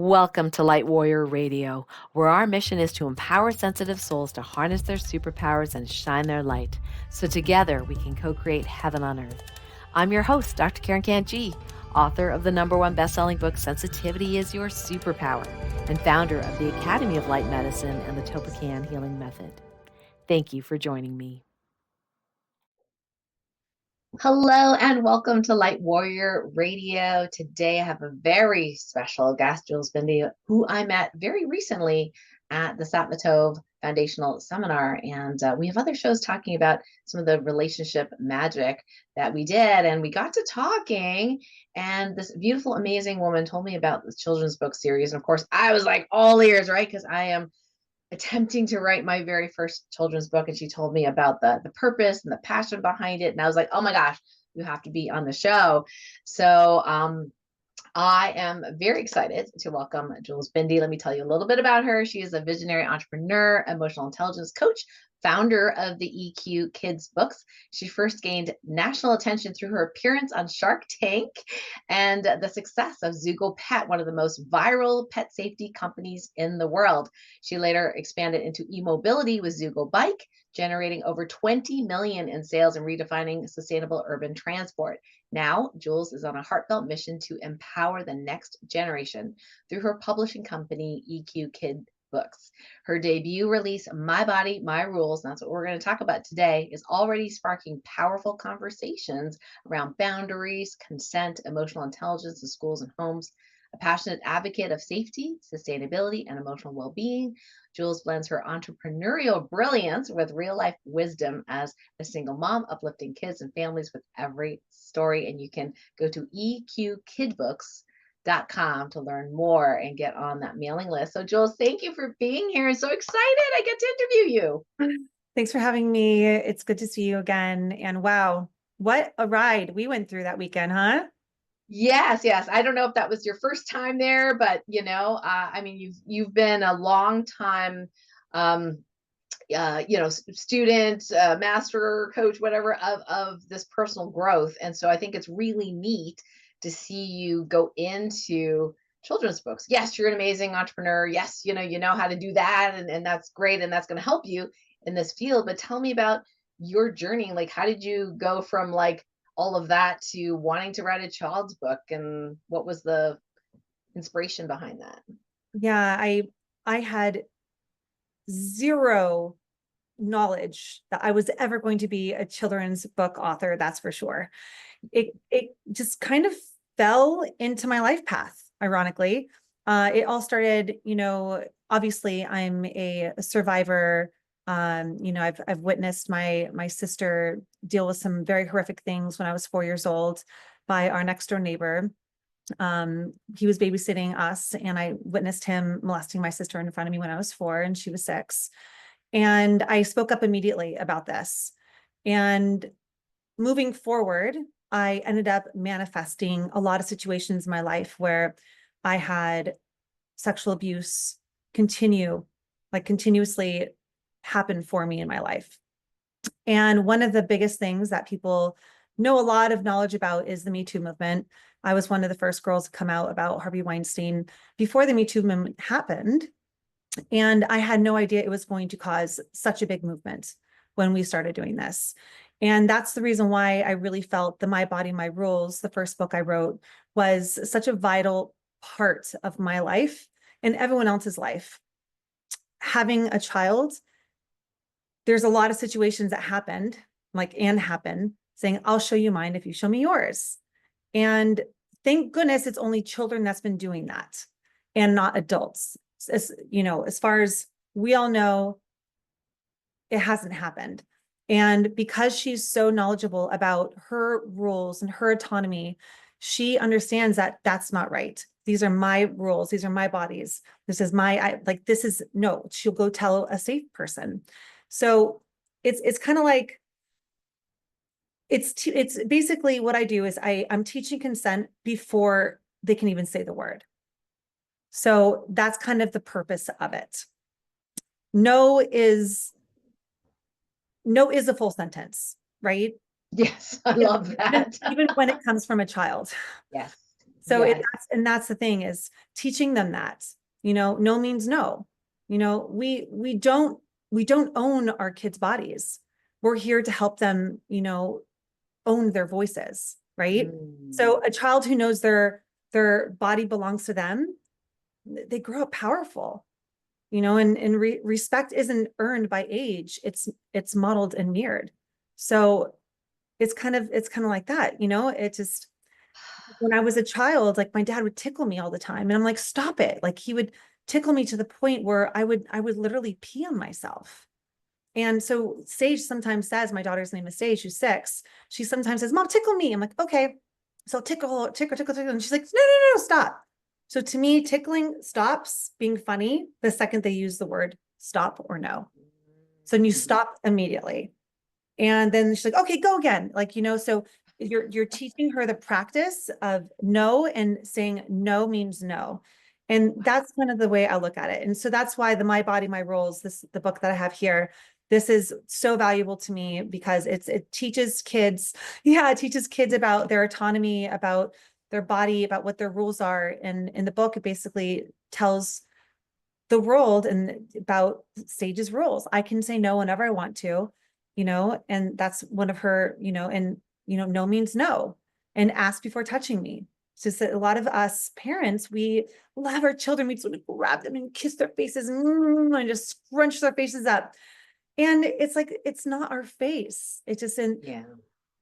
Welcome to Light Warrior Radio, where our mission is to empower sensitive souls to harness their superpowers and shine their light, so together we can co-create heaven on earth. I'm your host, Dr. 𝗟𝗡𝗟𝗣𝗙, author of the #1 best-selling book, Sensitivity is Your Superpower, and founder of the Academy of Light Medicine and the 𝗟𝗚𝗡𝗟𝗡 Healing Method. Thank you for joining me. Hello and welcome to Light Warrior Radio. Today I have a very special guest, Juls Bindi, who I met very recently at the 𝗟𝗚𝗡𝗟𝗏 Foundational Seminar. And we have other shows talking about some of the relationship magic that we did. And we got to talking, and this beautiful, amazing woman told me about the children's book series. And of course, I was like all ears, right? Because I am attempting to write my very first children's book, and she told me about the purpose and the passion behind it, and I was like, oh my gosh, you have to be on the show. So I am very excited to welcome Juls Bindi. Let me tell you a little bit about her. She is a visionary entrepreneur, emotional intelligence coach, founder of the EQ Kids books. She first gained national attention through her appearance on Shark Tank and the success of 𝗟𝗚𝗡𝗞𝗦, one of the most viral pet safety companies in the world. She later expanded into e-mobility with 𝗟𝗚𝗡, generating over 20 million in sales and redefining sustainable urban transport. Now, Juls is on a heartfelt mission to empower the next generation through her publishing company, EQ Kid Books. Her debut release, My Body, My Rules, and that's what we're going to talk about today, is already sparking powerful conversations around boundaries, consent, emotional intelligence in schools and homes. A passionate advocate of safety, sustainability, and emotional well-being, Juls blends her entrepreneurial brilliance with real-life wisdom as a single mom, uplifting kids and families with every story. And you can go to eqkidbooks.com to learn more and get on that mailing list. So Juls, thank you for being here. I'm so excited I get to interview you. Thanks for having me. It's good to see you again. And wow, what a ride we went through that weekend, huh? Yes. I don't know if that was your first time there, but I mean, you've been a long time, student, master, coach, whatever, of this personal growth. And so I think it's really neat to see you go into children's books. Yes, you're an amazing entrepreneur. Yes, you know how to do that, and that's great, and that's going to help you in this field. But tell me about your journey. Like, how did you go from like all of that to wanting to write a child's book, and what was the inspiration behind that? Yeah, I had zero knowledge that I was ever going to be a children's book author, that's for sure. It just kind of fell into my life path, ironically. It all started, obviously I'm a survivor. I've witnessed my sister deal with some very horrific things when I was 4 years old by our next door neighbor. He was babysitting us, and I witnessed him molesting my sister in front of me when I was 4 and she was 6. And I spoke up immediately about this. And moving forward, I ended up manifesting a lot of situations in my life where I had sexual abuse continuously happen for me in my life. And one of the biggest things that people know a lot of knowledge about is the Me Too movement. I was one of the first girls to come out about Harvey Weinstein before the Me Too movement happened. And I had no idea it was going to cause such a big movement when we started doing this. And that's the reason why I really felt the My Body, My Rules, the first book I wrote, was such a vital part of my life and everyone else's life. Having a child, there's a lot of situations that happened, happen, saying, I'll show you mine if you show me yours. And thank goodness it's only children that's been doing that and not adults. As far as we all know, it hasn't happened. And because she's so knowledgeable about her rules and her autonomy, she understands that that's not right. These are my rules. These are my bodies. This is no, she'll go tell a safe person. So it's kind of like, it's basically what I do is I'm teaching consent before they can even say the word. So that's kind of the purpose of it. No is a full sentence, right? Yes, I love that. Even when it comes from a child. Yes. So Yes. that's the thing, is teaching them that, no means no. We don't own our kids' bodies. We're here to help them, own their voices, right? Mm. So a child who knows their body belongs to them, they grow up powerful, and respect isn't earned by age. It's modeled and mirrored. So it's kind of like that, it just, when I was a child, like my dad would tickle me all the time. And I'm like, stop it. Like he would tickle me to the point where I would literally pee on myself. And so Sage sometimes says, my daughter's name is Sage, who's 6. She sometimes says, Mom, tickle me. I'm like, okay. So tickle, tickle, tickle, tickle. And she's like, no, no, no, stop. So to me, tickling stops being funny the second they use the word stop or no. So you stop immediately. And then she's like, okay, go again. Like, so you're teaching her the practice of no, and saying no means no. And that's kind of the way I look at it. And so that's why the My Body, My Rules, the book that I have here, this is so valuable to me, because it teaches kids, it teaches kids about their autonomy, about their body, about what their rules are. And in the book, it basically tells the world and about Sage's rules. I can say no whenever I want to, and that's one of her, and no means no, and ask before touching me. It's just that a lot of us parents, we love our children. We just want to grab them and kiss their faces and just scrunch their faces up. And it's like, it's not our face. It just, Yeah.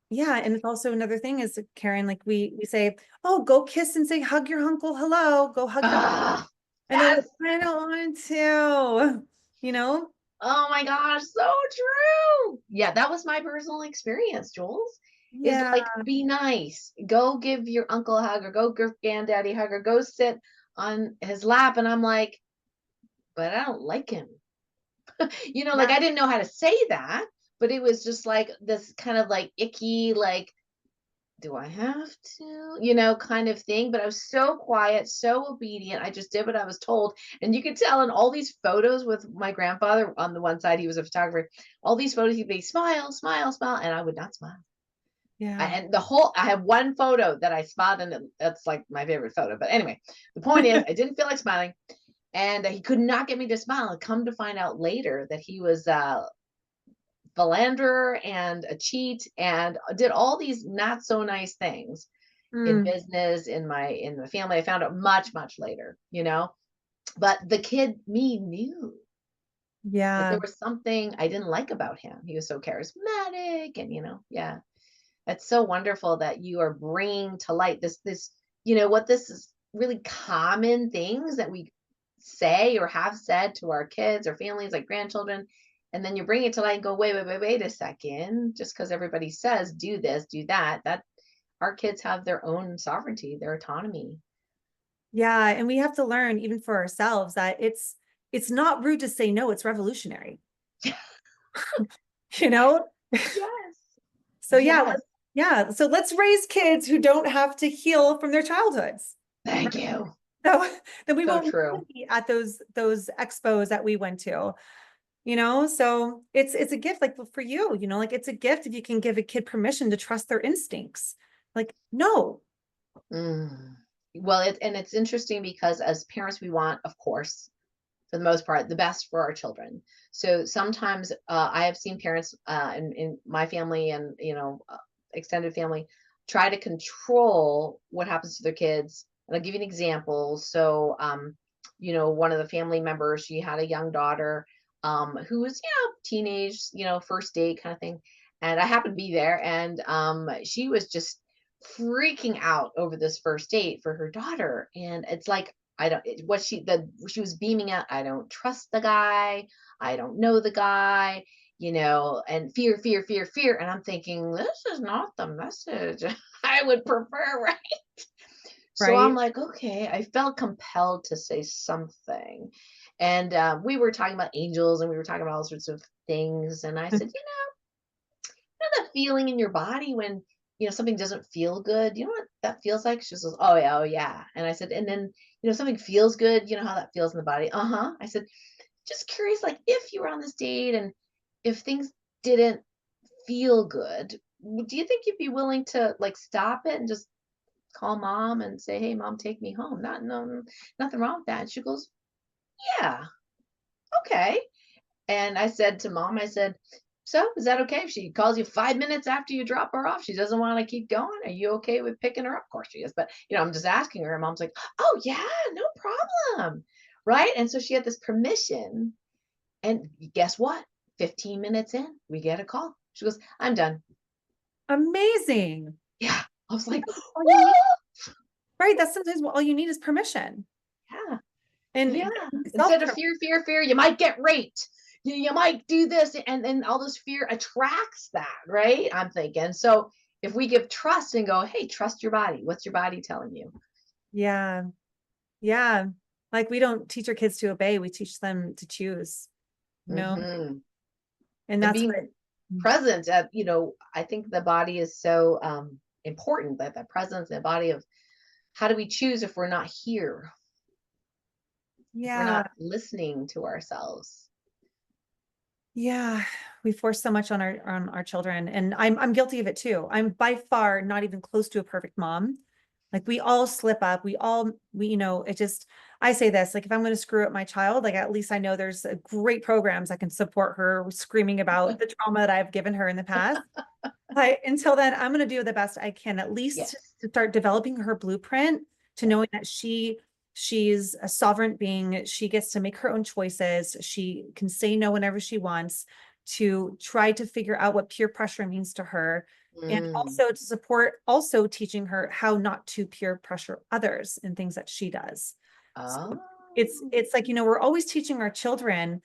yeah. And it's also another thing is, Karen, like we say, oh, go kiss and say, hug your uncle. Hello, go hug them. Ah, And they're like, yes. I don't want to, Oh my gosh, so true. Yeah, that was my personal experience, Jules. Is Yeah. like, be nice. Go give your uncle a hug, or go give granddaddy a hug, or go sit on his lap. And I'm like, but I don't like him. Like Yeah. I didn't know how to say that, but it was just like this kind of like icky, like, do I have to, kind of thing. But I was so quiet, so obedient. I just did what I was told. And you could tell in all these photos with my grandfather on the one side, he was a photographer. All these photos, he'd be smile, smile, smile. And I would not smile. Yeah. And I have one photo that I smiled, and that's like my favorite photo. But anyway, the point is, I didn't feel like smiling. And he could not get me to smile. And come to find out later that he was philanderer and a cheat, and did all these not so nice things in Mm, business, in the family. I found out much, much later, but the kid me knew that there yeah. was something I didn't like about him. He was so charismatic, and yeah, it's so wonderful that you are bringing to light this, what this is, really common things that we say or have said to our kids or families, like grandchildren. And then you bring it to light and go, wait a second. Just because everybody says do this, do that, that our kids have their own sovereignty, their autonomy. Yeah. And we have to learn, even for ourselves, that it's not rude to say no, it's revolutionary, you know? Yes. So yeah, Yes. so let's raise kids who don't have to heal from their childhoods. Thank you. So then we So won't true. be at those expos that we went to, so it's a gift, like for you, like it's a gift if you can give a kid permission to trust their instincts. Like, no. Mm. Well, it's interesting because as parents, we want, of course, for the most part, the best for our children. So sometimes I have seen parents in my family and extended family try to control what happens to their kids. And I'll give you an example. So one of the family members, she had a young daughter who was teenage, first date kind of thing. And I happened to be there, and she was just freaking out over this first date for her daughter. And it's like, I don't, what she was beaming out, I don't trust the guy. I don't know the guy, and fear, fear, fear, fear. And I'm thinking, this is not the message I would prefer, right? So I'm Right. like, okay, I felt compelled to say something. And we were talking about angels, and we were talking about all sorts of things. And I said, that feeling in your body when something doesn't feel good, you know what that feels like? She says, oh yeah, oh yeah. And I said, and then something feels good, you know how that feels in the body? Uh-huh. I said, just curious, like, if you were on this date and if things didn't feel good, do you think you'd be willing to like stop it and just call mom and say, hey, mom, take me home. Nothing wrong with that. And she goes, yeah, okay. And I said to mom, I said, so is that okay if she calls you 5 minutes after you drop her off? She doesn't want to keep going. Are you okay with picking her up? Of course she is. But, I'm just asking her. And mom's like, oh, yeah, no problem. Right. And so she had this permission. And guess what? 15 minutes in, we get a call. She goes, I'm done. Amazing. Yeah. I was like, All you need, whoa. right. That's sometimes all you need is permission. Yeah. And Yeah. Instead of fear, you might get raped. You might do this. And then all this fear attracts that, right? I'm thinking. So if we give trust and go, hey, trust your body. What's your body telling you? Yeah. Yeah. Like we don't teach our kids to obey. We teach them to choose, Mm-hmm. and that's being what, present at, I think the body is so important, that the presence in the body of how do we choose if we're not here? If we're yeah. not listening to ourselves. Yeah. We force so much on our children, and I'm guilty of it too. I'm by far not even close to a perfect mom. Like we all slip up. We it just, I say this, like if I'm going to screw up my child, like at least I know there's great programs that can support her screaming about the trauma that I've given her in the past. But until then, I'm going to do the best I can, at least Yes. to start developing her blueprint to knowing that she's a sovereign being. She gets to make her own choices. She can say no whenever she wants, to try to figure out what peer pressure means to her. And also to support, also teaching her how not to peer pressure others in things that she does. So it's like, we're always teaching our children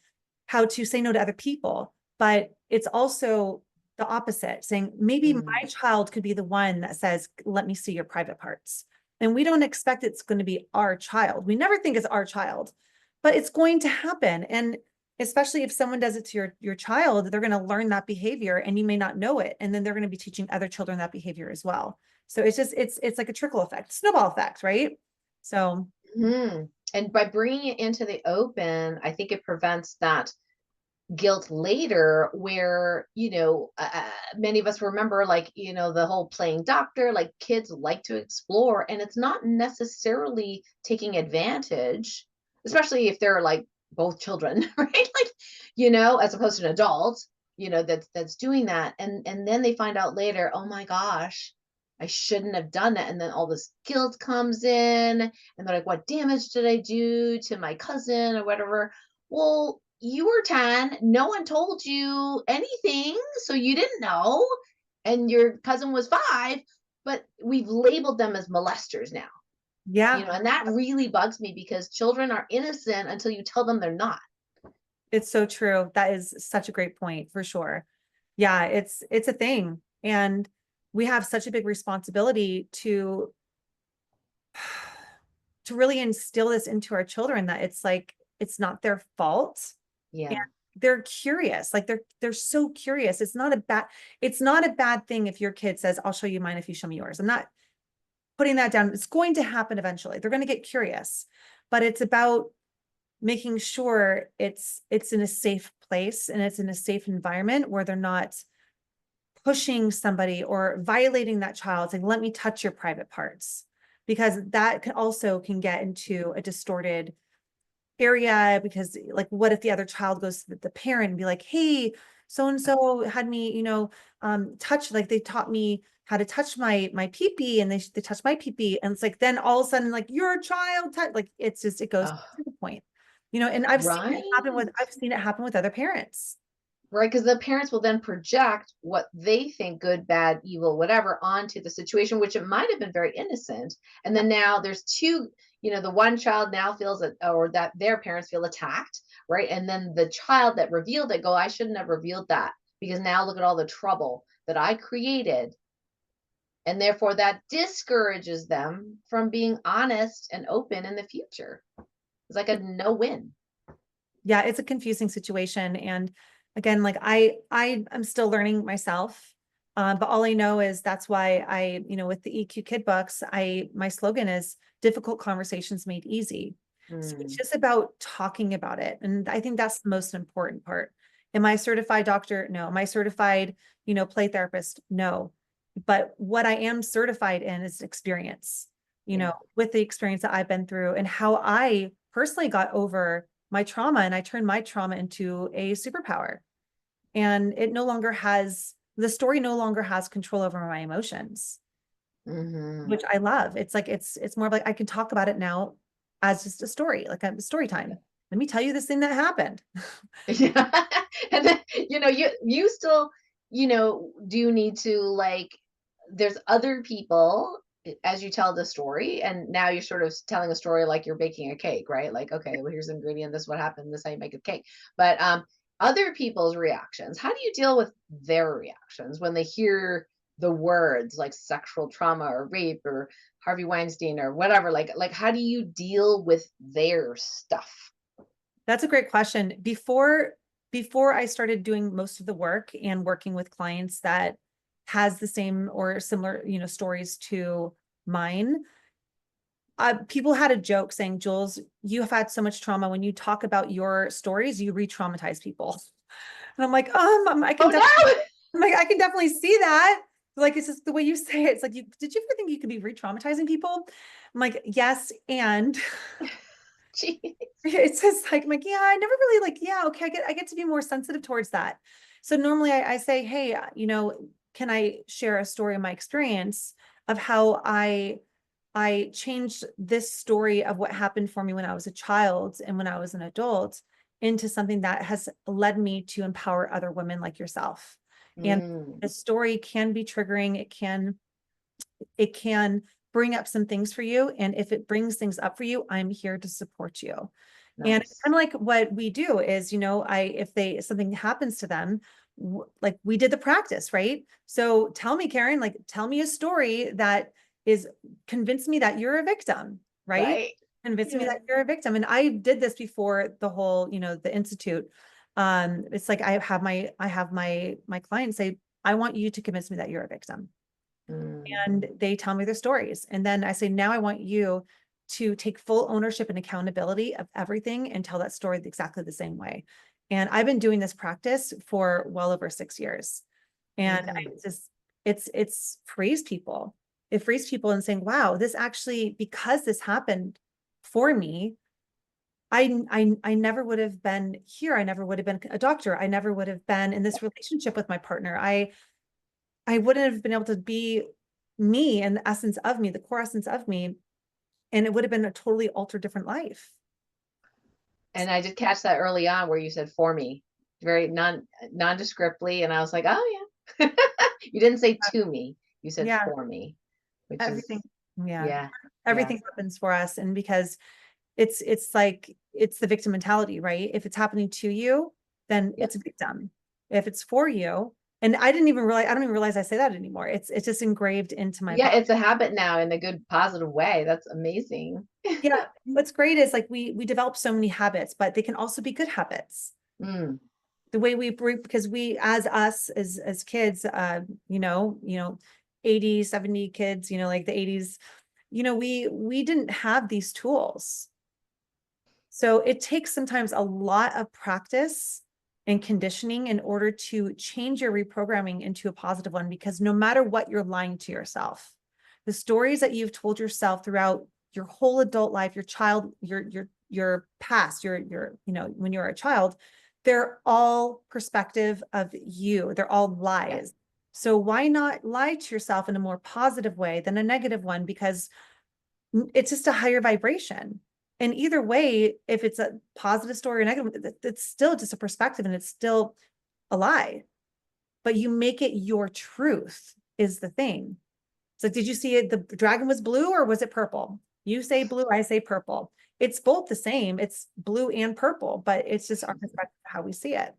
how to say no to other people, but it's also the opposite, saying maybe my child could be the one that says, let me see your private parts. And we don't expect it's going to be our child. We never think it's our child, but it's going to happen. And especially if someone does it to your child, they're going to learn that behavior and you may not know it. And then they're going to be teaching other children that behavior as well. So it's like a trickle effect, snowball effect, right? So. And by bringing it into the open, I think it prevents that guilt later, where many of us remember, like, the whole playing doctor, like kids like to explore, and it's not necessarily taking advantage, especially if they're like both children, right? Like, as opposed to an adult, that's doing that, and then they find out later, oh my gosh, I shouldn't have done that. And then all this guilt comes in, and they're like, what damage did I do to my cousin or whatever? Well, you were 10, no one told you anything, so you didn't know. And your cousin was 5, but we've labeled them as molesters now. Yeah. And that really bugs me, because children are innocent until you tell them they're not. It's so true. That is such a great point, for sure. Yeah, it's a thing. And we have such a big responsibility to really instill this into our children, that it's like, it's not their fault. Yeah. And they're curious. Like they're so curious. It's not a bad thing if your kid says, I'll show you mine if you show me yours. I'm not putting that down. It's going to happen eventually. They're going to get curious, but it's about making sure it's in a safe place and it's in a safe environment where they're not pushing somebody or violating that child, saying, let me touch your private parts, because that can get into a distorted area. Because like, what if the other child goes to the parent and be like, hey, so-and-so had me, touch, like they taught me how to touch my pee-pee, and they touched my pee-pee. And it's like, then all of a sudden, like, your child like, it goes to the point, and I've seen it happen with other parents. Right, because the parents will then project what they think, good, bad, evil, whatever, onto the situation, which it might have been very innocent. And then now there's two, the one child now feels that, or that their parents feel attacked, right? And then the child that revealed it I shouldn't have revealed that, because now look at all the trouble that I created. And therefore that discourages them from being honest and open in the future. It's like a no-win. Yeah, it's a confusing situation. And again, like I'm still learning myself. But all I know is that's why with the EQ Kid books, my slogan is difficult conversations made easy. So it's just about talking about it. And I think that's the most important part. Am I a certified doctor? No. Am I certified, play therapist? No. but what I am certified in is experience, you know, with the experience that I've been through and how I personally got over my trauma, and I turned my trauma into a superpower. And it no longer has, the story no longer has control over my emotions, which I love. It's like, it's more of like, I can talk about it now as just a story, like a story time. Let me tell you this thing that happened. Yeah. And then, you still, do need to, like, there's other people as you tell the story, and now you're sort of telling a story like you're baking a cake, right? Like, okay, well, here's the ingredient, this is what happened, this is how you make a cake. But other people's reactions, how do you deal with their reactions when they hear the words like sexual trauma or rape or Harvey Weinstein or whatever? Like how do you deal with their stuff? That's a great question. Before I started doing most of the work and working with clients that has the same or similar, stories to mine, people had a joke saying, Jules, you have had so much trauma. When you talk about your stories, you re-traumatize people. And I'm like, I can I'm like, I can definitely see that. Like, it's just the way you say it. It's like, did you ever think you could be re-traumatizing people? I'm like, yes. And it's just like, I'm like, yeah, I never really like, yeah, okay, I get to be more sensitive towards that. So normally I say, hey, can I share a story of my experience of how I changed this story of what happened for me when I was a child and when I was an adult into something that has led me to empower other women like yourself. And the story can be triggering. It can bring up some things for you. And if it brings things up for you, I'm here to support you. Nice. And kind of like what we do is, if something happens to them, like we did the practice, right? So tell me, Karen, like, tell me a story that is convince me that you're a victim, right? Convince me that you're a victim. And I did this before the whole, the institute. It's like I have my clients say, I want you to convince me that you're a victim. And they tell me their stories. And then I say, now I want you to take full ownership and accountability of everything and tell that story exactly the same way. And I've been doing this practice for well over 6 years. And it's frees people. It frees people in saying, wow, this actually, because this happened for me, I never would have been here. I never would have been a doctor. I never would have been in this relationship with my partner. I wouldn't have been able to be me and the essence of me, the core essence of me. And it would have been a totally altered different life. And I did catch that early on where you said for me, very nondescriptly. And I was like, oh yeah. You didn't say to me, you said for me, which everything. Yeah. Everything happens for us. And because it's like, it's the victim mentality, right? If it's happening to you, then it's a victim. If it's for you, and I don't even realize I say that anymore. It's just engraved into my body. It's a habit now in a good, positive way. That's amazing. Yeah. What's great is like we develop so many habits, but they can also be good habits. The way because we, as us, as kids, 80, 70 kids, like the 80s, we didn't have these tools. So it takes sometimes a lot of practice and conditioning in order to change your reprogramming into a positive one, because no matter what, you're lying to yourself. The stories that you've told yourself throughout your whole adult life, your past, when you're a child, they're all perspective of you. They're all lies. So why not lie to yourself in a more positive way than a negative one? Because it's just a higher vibration. And either way, if it's a positive story or negative, it's still just a perspective and it's still a lie. But you make it your truth is the thing. So did you see it? The dragon was blue or was it purple? You say blue, I say purple. It's both the same. It's blue and purple, but it's just our perspective, how we see it.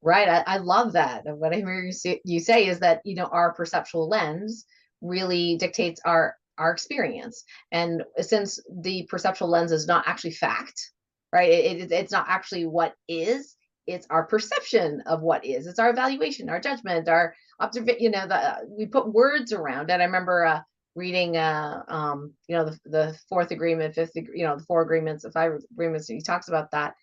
Right. I love that. And what I hear you say is that, our perceptual lens really dictates our experience. And since the perceptual lens is not actually fact, right? It's not actually what is, it's our perception of what is. It's our evaluation, our judgment, our observation, we put words around it. I remember reading the fourth agreement, fifth, the four agreements, the five agreements, he talks about that.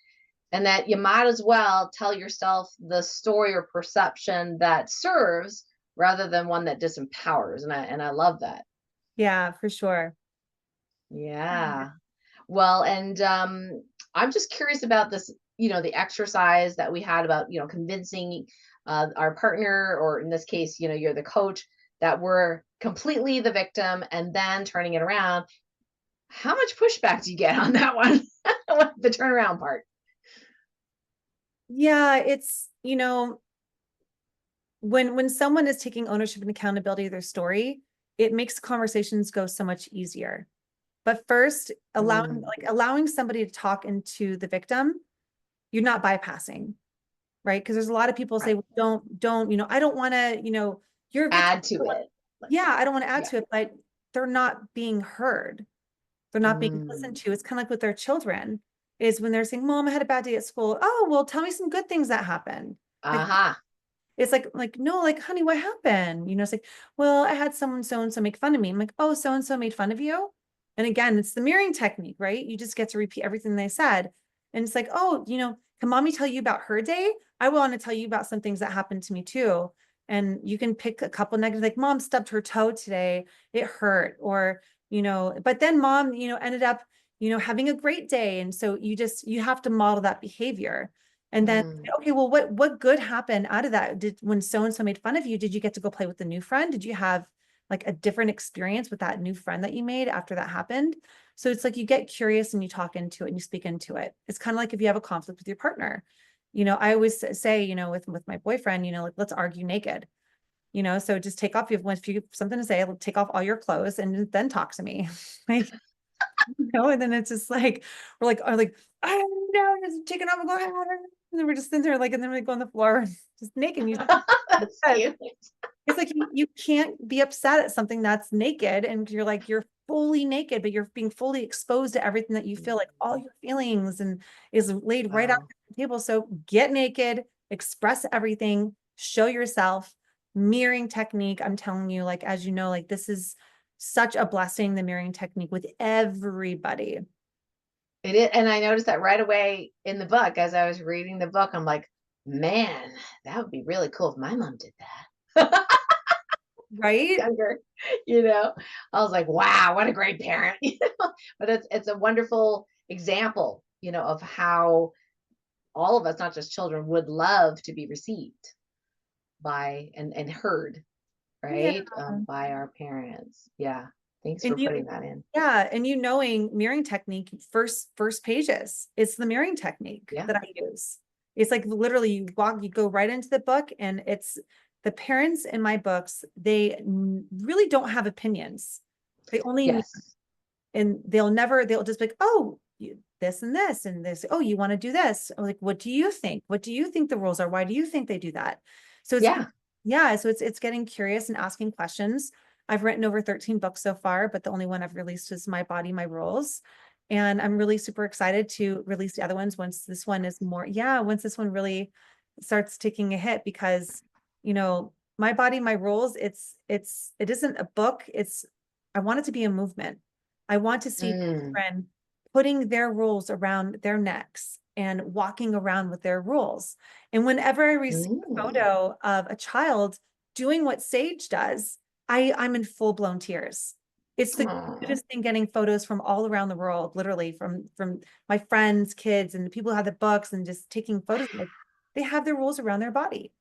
And that you might as well tell yourself the story or perception that serves rather than one that disempowers. And I love that. Yeah, for sure. Yeah. Well, and I'm just curious about this, the exercise that we had about, convincing our partner, or in this case, you're the coach, that we're completely the victim and then turning it around. How much pushback do you get on that one? The turnaround part. Yeah, it's, when someone is taking ownership and accountability of their story, it makes conversations go so much easier. But first, allowing somebody to talk into the victim, you're not bypassing, right? Because there's a lot of people say, Right. well, don't, I don't want to, you're a victim. Add to it. Yeah, I don't want to add Yeah. to it, but they're not being heard. They're not being listened Mm. to. It's kind of like with their children, is when they're saying, Mom, I had a bad day at school. Oh, well, tell me some good things that happened. Like, Aha. it's like, no, like, honey, what happened? It's like, well, I had someone so-and-so make fun of me. I'm like, oh, so-and-so made fun of you. And again, it's the mirroring technique, right? You just get to repeat everything they said. And it's like, oh, can mommy tell you about her day? I want to tell you about some things that happened to me too. And you can pick a couple negatives, like mom stubbed her toe today. It hurt. Or, but then mom, ended up, having a great day. And so you have to model that behavior. And then, okay, well, what good happened out of that? When so-and-so made fun of you, did you get to go play with the new friend? Did you have like a different experience with that new friend that you made after that happened? So it's like you get curious and you talk into it and you speak into it. It's kind of like if you have a conflict with your partner. I always say, with my boyfriend, like, let's argue naked. So just take off, if you have something to say, take off all your clothes and then talk to me. Like, and then it's just like, we're like, I don't know, just taking off and going, and then we're just sitting there, like, and then we go on the floor, just naked. That's cute. It's like, you can't be upset at something that's naked. And you're like, you're fully naked, but you're being fully exposed to everything that you feel, like all your feelings, and is laid right out on the table. So get naked, express everything, show yourself. Mirroring technique, I'm telling you, like, as you know, like, this is such a blessing, the mirroring technique, with everybody. It is, and I noticed that right away in the book. As I was reading the book, I'm like, man, that would be really cool if my mom did that. Right? Younger, you know. I was like, wow, what a great parent. But it's a wonderful example, of how all of us, not just children, would love to be received by and heard, Yeah. right? By our parents. Yeah. Thanks for And putting that in. yeah, and knowing mirroring technique, first pages, it's the mirroring technique Yeah. that I use. It's like literally you go right into the book, and it's the parents in my books, they really don't have opinions. They only Yes. and they'll just be like, oh, this and this and this. Oh, you want to do this? I'm like, what do you think? What do you think the rules are? Why do you think they do that? So it's, Yeah. yeah, so it's getting curious and asking questions. I've written over 13 books so far, but the only one I've released is My Body, My Rules. And I'm really super excited to release the other ones once this one is more, once this one really starts taking a hit, because, My Body, My Rules, it isn't a book. I want it to be a movement. I want to see children putting their rules around their necks and walking around with their rules. And whenever I receive a photo of a child doing what Sage does, I'm in full blown tears. It's the cutest thing, getting photos from all around the world, literally from my friends, kids, and the people who have the books, and just taking photos. Like, they have their rules around their body.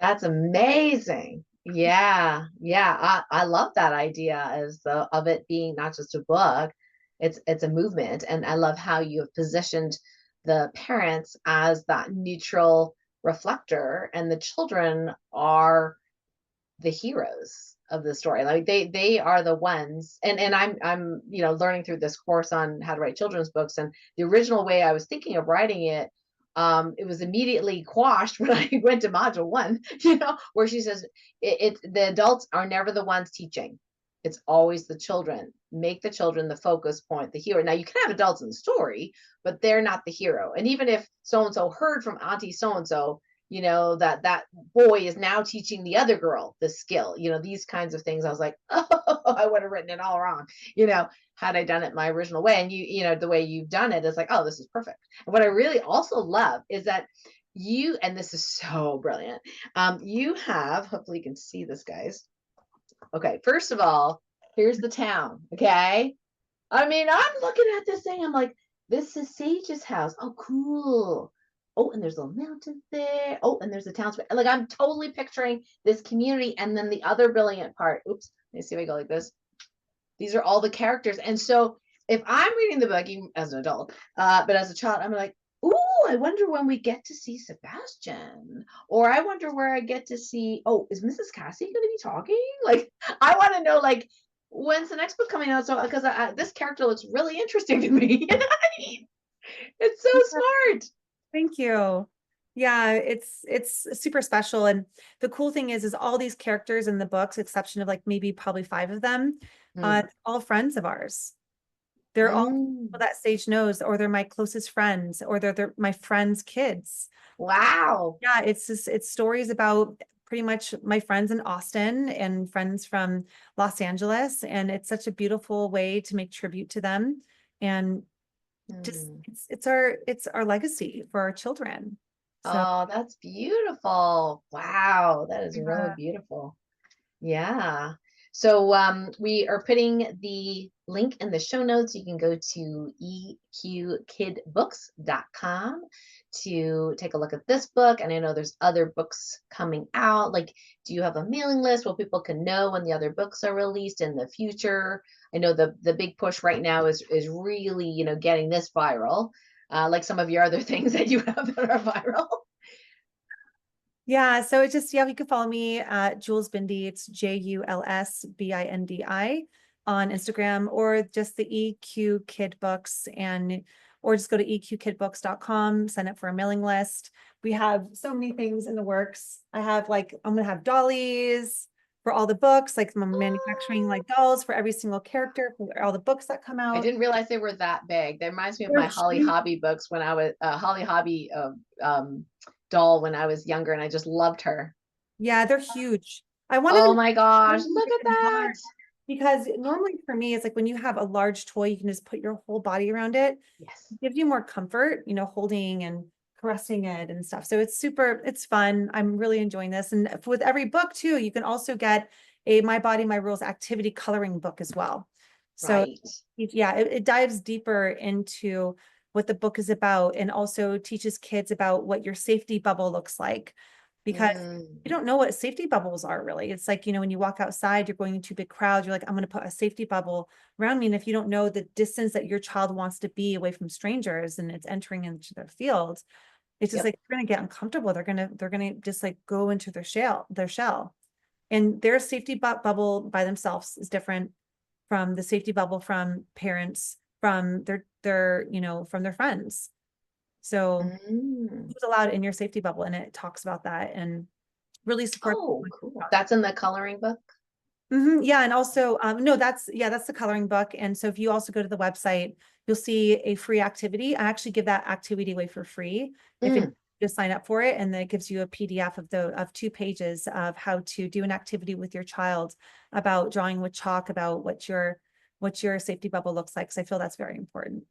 That's amazing. Yeah. Yeah. I love that idea of it being not just a book, it's a movement. And I love how you have positioned the parents as that neutral reflector, and the children are the heroes of the story. Like they are the ones. And I'm learning through this course on how to write children's books, and the original way I was thinking of writing it, it was immediately quashed when I went to module 1, where she says the adults are never the ones teaching. It's always the children. Make the children the focus point, the hero. Now you can have adults in the story, but they're not the hero. And even if so and so heard from auntie so and so, that boy is now teaching the other girl the skill, these kinds of things. I was like, oh, I would have written it all wrong, had I done it my original way. And the way you've done it is like, oh, this is perfect. And what I really also love is that and this is so brilliant. You have, hopefully you can see this, guys. Okay, first of all, here's the town. Okay. I mean, I'm looking at this thing. I'm like, this is Sage's house. Oh, cool. Oh, and there's little mountains there. Oh, and there's a town. Like, I'm totally picturing this community. And then the other brilliant part. Oops. Let me see if I go like this. These are all the characters. And so if I'm reading the book, even as an adult, but as a child, I'm like, ooh, I wonder when we get to see Sebastian. Or I wonder where I get to see, oh, is Mrs. Cassie going to be talking? Like, I want to know, like, when's the next book coming out? So, because this character looks really interesting to me. You know what I mean? It's so smart. Thank you. Yeah, it's super special. And the cool thing is all these characters in the books, exception of like maybe probably 5 of them, all friends of ours. They're all people that Sage knows, or they're my closest friends, or they're my friends' kids. Wow. Yeah, it's stories about pretty much my friends in Austin and friends from Los Angeles. And it's such a beautiful way to make tribute to them. And just it's our legacy for our children. So Oh, that's beautiful. Wow, that is really yeah. beautiful. Yeah. So we are putting the link in the show notes. You can go to eqkidbooks.com to take a look at this book. And I know there's other books coming out. Like, do you have a mailing list where people can know when the other books are released in the future? I know the big push right now is really, you know, getting this viral, like some of your other things that you have that are viral. Yeah, so it's just, yeah, you can follow me at Juls Bindi. It's JULSBINDI on Instagram, or just the EQ Kid Books, or just go to eqkidbooks.com, sign up for a mailing list. We have so many things in the works. I'm gonna have dollies for all the books, like I'm manufacturing like dolls for every single character for all the books that come I out. didn't realize they were that big. That reminds me of my Holly Hobby books when I was Holly Hobby doll when I was younger, and I just loved her. Yeah, they're huge. I wanted Oh to my gosh, look at that. because normally for me, it's like when you have a large toy, you can just put your whole body around it. Yes. It gives you more comfort, holding and caressing it and stuff. So it's fun. I'm really enjoying this. And with every book too, you can also get a My Body, My Rules activity coloring book as well. So Right. yeah, it dives deeper into what the book is about, and also teaches kids about what your safety bubble looks like, because you don't know what safety bubbles are really. It's like, when you walk outside, you're going into a big crowd, you're like, I'm going to put a safety bubble around me. And if you don't know the distance that your child wants to be away from strangers and it's entering into their field, it's just like, they're going to get uncomfortable. They're going to just like go into their shell. And their safety bubble by themselves is different from the safety bubble from parents, from from their friends. So who's allowed in your safety bubble, and it talks about that and really supports. Oh, cool. That's in the coloring book. Yeah, and also no, that's the coloring book. And so if you also go to the website, you'll see a free activity. I actually give that activity away for free if it just sign up for it, and then it gives you a PDF of 2 pages of how to do an activity with your child about drawing with chalk, about what your safety bubble looks like. So I feel that's very important.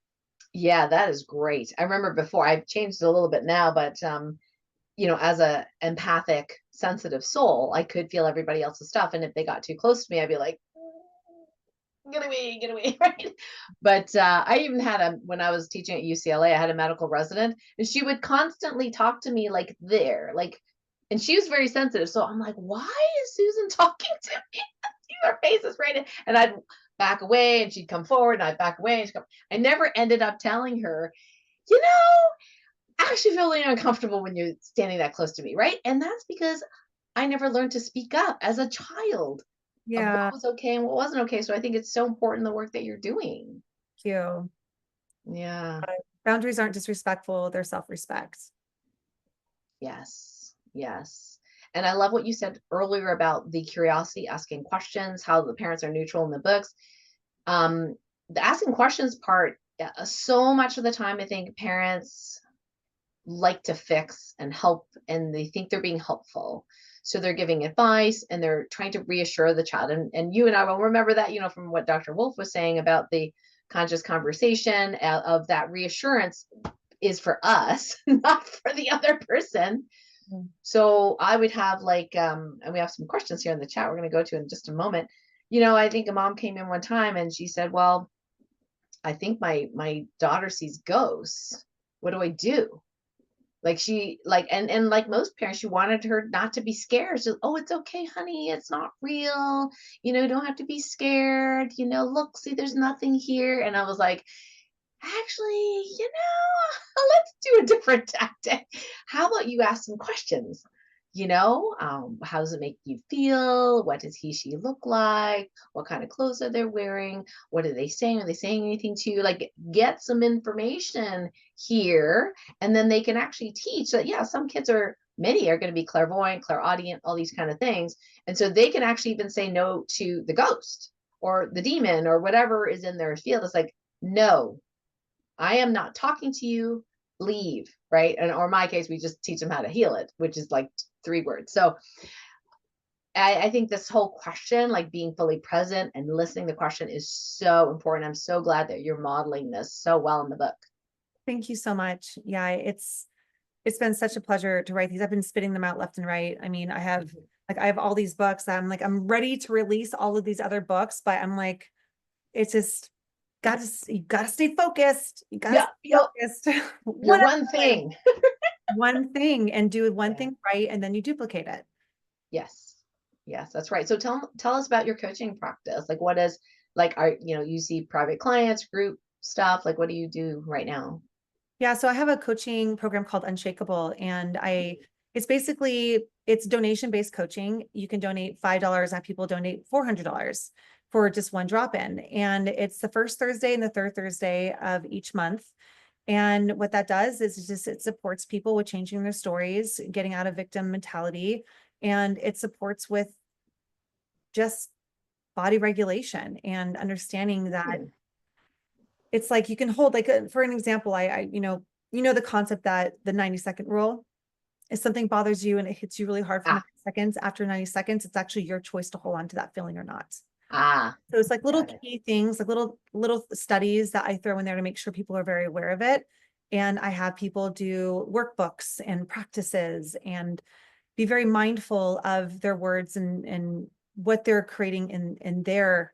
Yeah, that is great. I remember before, I've changed it a little bit now, but as a empathic, sensitive soul, I could feel everybody else's stuff. And if they got too close to me, I'd be like, get away, right? But I even had when I was teaching at UCLA, I had a medical resident, and she would constantly talk to me like and she was very sensitive. So I'm like, why is Susan talking to me? Her face is right. And I'd back away, and she'd come forward, and I'd back away, and I never ended up telling her, I actually feel really uncomfortable when you're standing that close to me, right? And that's because I never learned to speak up as a child of Yeah, what was okay and what wasn't okay. So I think it's so important, the work that you're doing. thank you. Yeah. Boundaries aren't disrespectful, they're self-respect. Yes. Yes. And I love what you said earlier about the curiosity, asking questions, how the parents are neutral in the books. The asking questions part, so much of the time, I think parents like to fix and help, and they think they're being helpful. So they're giving advice and they're trying to reassure the child. And you and I will remember that, from what Dr. Wolf was saying about the conscious conversation of that reassurance is for us, not for the other person. Mm. So I would have like, and we have some questions here in the chat we're going to go to in just a moment. I think a mom came in one time and she said, well, I think my daughter sees ghosts. What do I do? Like she like and like most parents, she wanted her not to be scared. She's, oh, it's okay, honey, it's not real. You don't have to be scared. Look, see, there's nothing here. And I was like, actually, let's do a different tactic. How about you ask some questions? How does it make you feel? What does she look like? What kind of clothes are they wearing? What are they saying? Are they saying anything to you? Like, get some information here, and then they can actually teach that, yeah, many are going to be clairvoyant, clairaudient, all these kind of things. And so they can actually even say no to the ghost or the demon or whatever is in their field. It's like, no, I am not talking to you, leave, right? Or in my case, we just teach them how to heal it, which is like 3 words. So I think this whole question, like being fully present and listening to the question, is so important. I'm so glad that you're modeling this so well in the book. Thank you so much. Yeah, it's been such a pleasure to write these. I've been spitting them out left and right. I mean, I have all these books that I'm ready to release all of these other books, but I'm like, it's just you gotta stay focused. You gotta stay focused. Your one thing. One thing, and do one thing right, and then you duplicate it. Yes, that's right. So tell us about your coaching practice. Like, what is you see private clients, group stuff? Like, what do you do right now? Yeah, so I have a coaching program called Unshakable, and it's donation-based coaching. You can donate $5, and people donate $400 for just one drop-in. And it's the first Thursday and the third Thursday of each month. And what that does is it supports people with changing their stories, getting out of victim mentality, and it supports with just body regulation and understanding that it's like you can hold, like, for an example, the concept that the 90-second rule, if something bothers you and it hits you really hard for 90 seconds, after 90 seconds, it's actually your choice to hold on to that feeling or not. So it's like little key things, like little studies that I throw in there to make sure people are very aware of it. And I have people do workbooks and practices and be very mindful of their words and what they're creating in their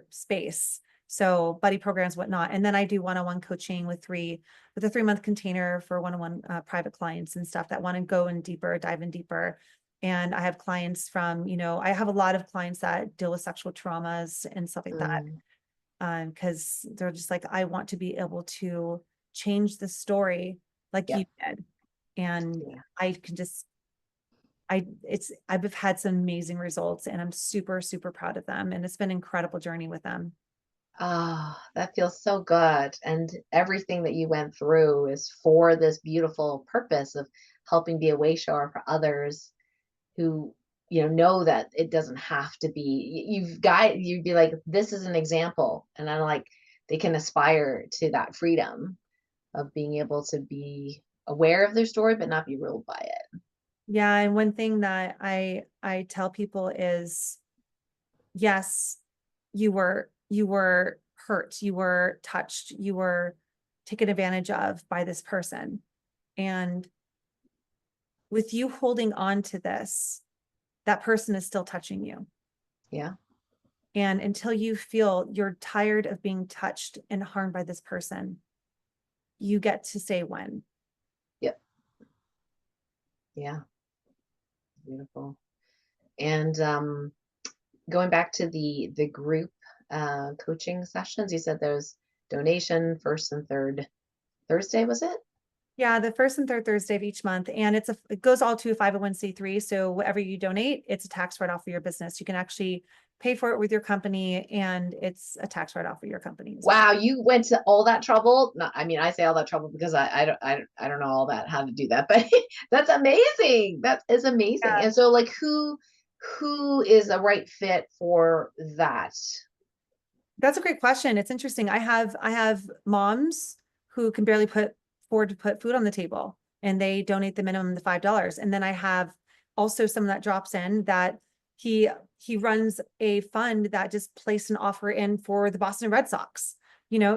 space. So buddy programs, whatnot. And then I do one-on-one coaching with a 3-month container for one-on-one private clients and stuff that want to go in deeper, dive in deeper. And I have clients I have a lot of clients that deal with sexual traumas and stuff like that. Because they're just like, I want to be able to change the story like you did. And I can just, I've had some amazing results, and I'm super, super proud of them. And it's been an incredible journey with them. Oh, that feels so good. And everything that you went through is for this beautiful purpose of helping be a way shower for others who, know that it doesn't have to be, you'd be like, this is an example. And I'm like, they can aspire to that freedom of being able to be aware of their story, but not be ruled by it. Yeah. And one thing that I tell people is, yes, you were hurt, you were touched, you were taken advantage of by this person. And with you holding on to this, that person is still touching you. Yeah. And until you feel you're tired of being touched and harmed by this person, you get to say when. Yep. Yeah. Beautiful. And going back to the group coaching sessions, you said there's donation first and third Thursday, was it? Yeah, the first and third Thursday of each month. And it goes all to a 501(c)(3). So whatever you donate, it's a tax write-off for your business. You can actually pay for it with your company, and it's a tax write-off for your company. Wow, you went to all that trouble. No, I mean, I say all that trouble because I don't know all that, how to do that, but that's amazing. That is amazing. Yeah. And so like who is a right fit for that? That's a great question. It's interesting. I have moms who can barely afford to put food on the table, and they donate the minimum, the $5. And then I have also someone that drops in that he runs a fund that just placed an offer in for the Boston Red Sox,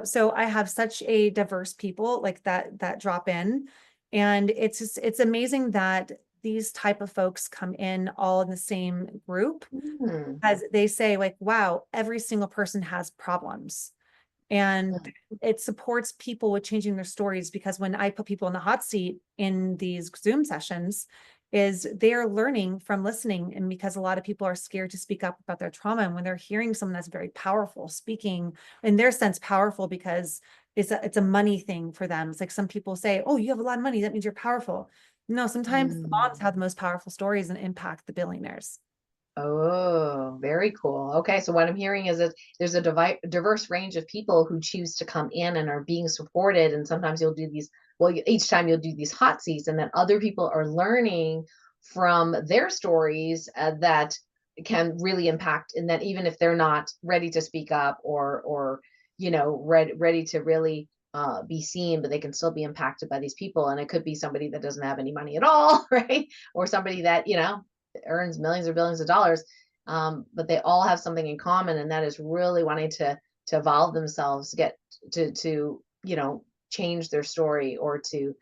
so I have such a diverse people like that drop in. And it's amazing that these type of folks come in all in the same group, Mm. as they say, like, wow, every single person has problems. And it supports people with changing their stories, because when I put people in the hot seat in these Zoom sessions, is they're learning from listening. And because a lot of people are scared to speak up about their trauma, and when they're hearing someone that's very powerful speaking, in their sense powerful because it's a money thing for them. It's like some people say, oh, you have a lot of money, that means you're powerful. No, sometimes the moms have the most powerful stories and impact the billionaires. Oh, very cool. Okay, so what I'm hearing is that there's a diverse range of people who choose to come in and are being supported. And sometimes you'll do these, well, each time you'll do these hot seats, and then other people are learning from their stories that can really impact. And that even if they're not ready to speak up or ready to really be seen, but they can still be impacted by these people. And it could be somebody that doesn't have any money at all, right? Or somebody that, earns millions or billions of dollars, but they all have something in common, and that is really wanting to evolve themselves, get to change their story, or to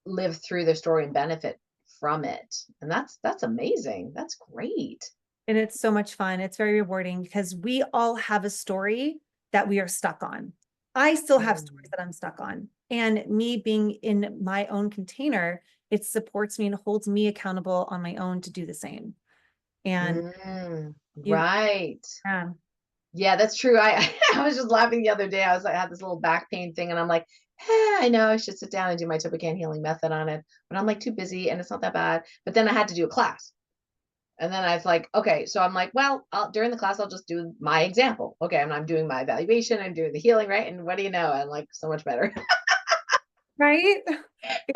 live through their story and benefit from it. And that's amazing. That's great. And it's so much fun. It's very rewarding because we all have a story that we are stuck on. I still have stories that I'm stuck on. And me being in my own container, it supports me and holds me accountable on my own to do the same. And you, Right. yeah, Yeah, that's true. I was just laughing the other day. I had this little back pain thing, and I'm like, I know I should sit down and do my 𝗟𝗡𝗡𝗟 healing method on it, but I'm like too busy, and it's not that bad. But then I had to do a class. And then I was like, okay, so I'm like, well, during the class, I'll just do my example. Okay, I'm doing my evaluation, I'm doing the healing, right? And what do you know? I'm like, so much better. right?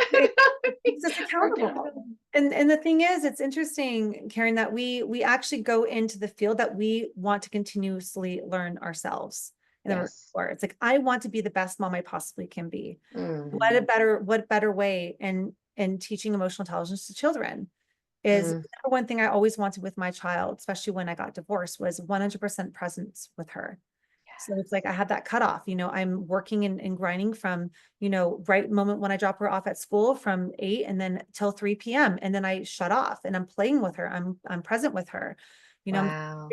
It keeps us For accountable. And the thing is, it's interesting, Karen, that we actually go into the field that we want to continuously learn ourselves. Yes. It's like, I want to be the best mom I possibly can be. Mhm. What better way in teaching emotional intelligence to children is the Mm. number one thing I always wanted with my child, especially when I got divorced, was 100% presence with her. So it's like I had that cutoff, I'm working and grinding from, right moment when I drop her off at school from 8 and then till 3 p.m. And then I shut off and I'm playing with her. I'm present with her. I'm Wow.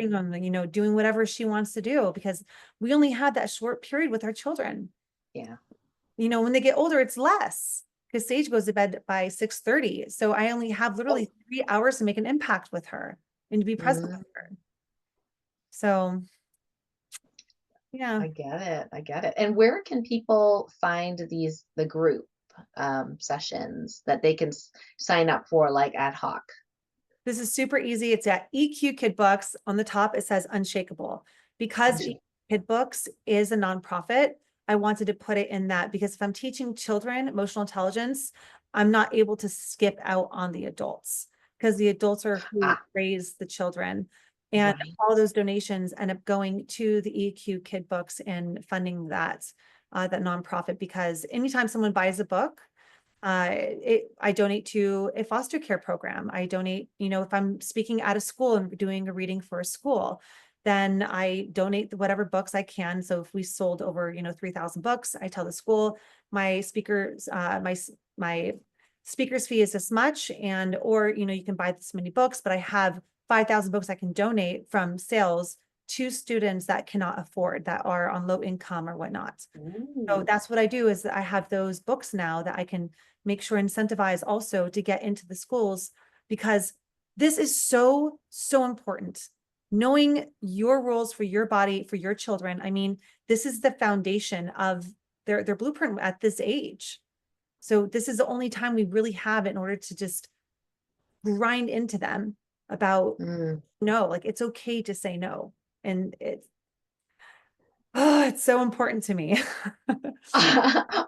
doing whatever she wants to do, because we only had that short period with our children. Yeah. When they get older, it's less, because Sage goes to bed by 6:30. So I only have literally Oh. 3 hours to make an impact with her and to be present with Mm. her. So yeah. I get it. I get it. And where can people find the group sessions that they can sign up for, like ad hoc? This is super easy. It's at EQ Kid Books. On the top, it says Unshakable. Because EQ Kid Books is a nonprofit, I wanted to put it in that, because if I'm teaching children emotional intelligence, I'm not able to skip out on the adults, because the adults are who Ah, raise the children. And right. all those donations end up going to the EQ Kid Books and funding that nonprofit, because anytime someone buys a book, I donate to a foster care program. I donate, if I'm speaking at a school and doing a reading for a school, then I donate whatever books I can. So if we sold over, 3,000 books, I tell the school my speakers, my speaker's fee is this much, or you can buy this many books, but I have 5,000 books I can donate from sales to students that cannot afford, that are on low income or whatnot. So Ooh. that's what I do, is that I have those books now that I can make sure incentivize also to get into the schools, because this is so, so important. Knowing your rules for your body, for your children. I mean, this is the foundation of their blueprint at this age. So this is the only time we really have it in order to just grind into them about Mm. no, like it's okay to say no. And it's so important to me.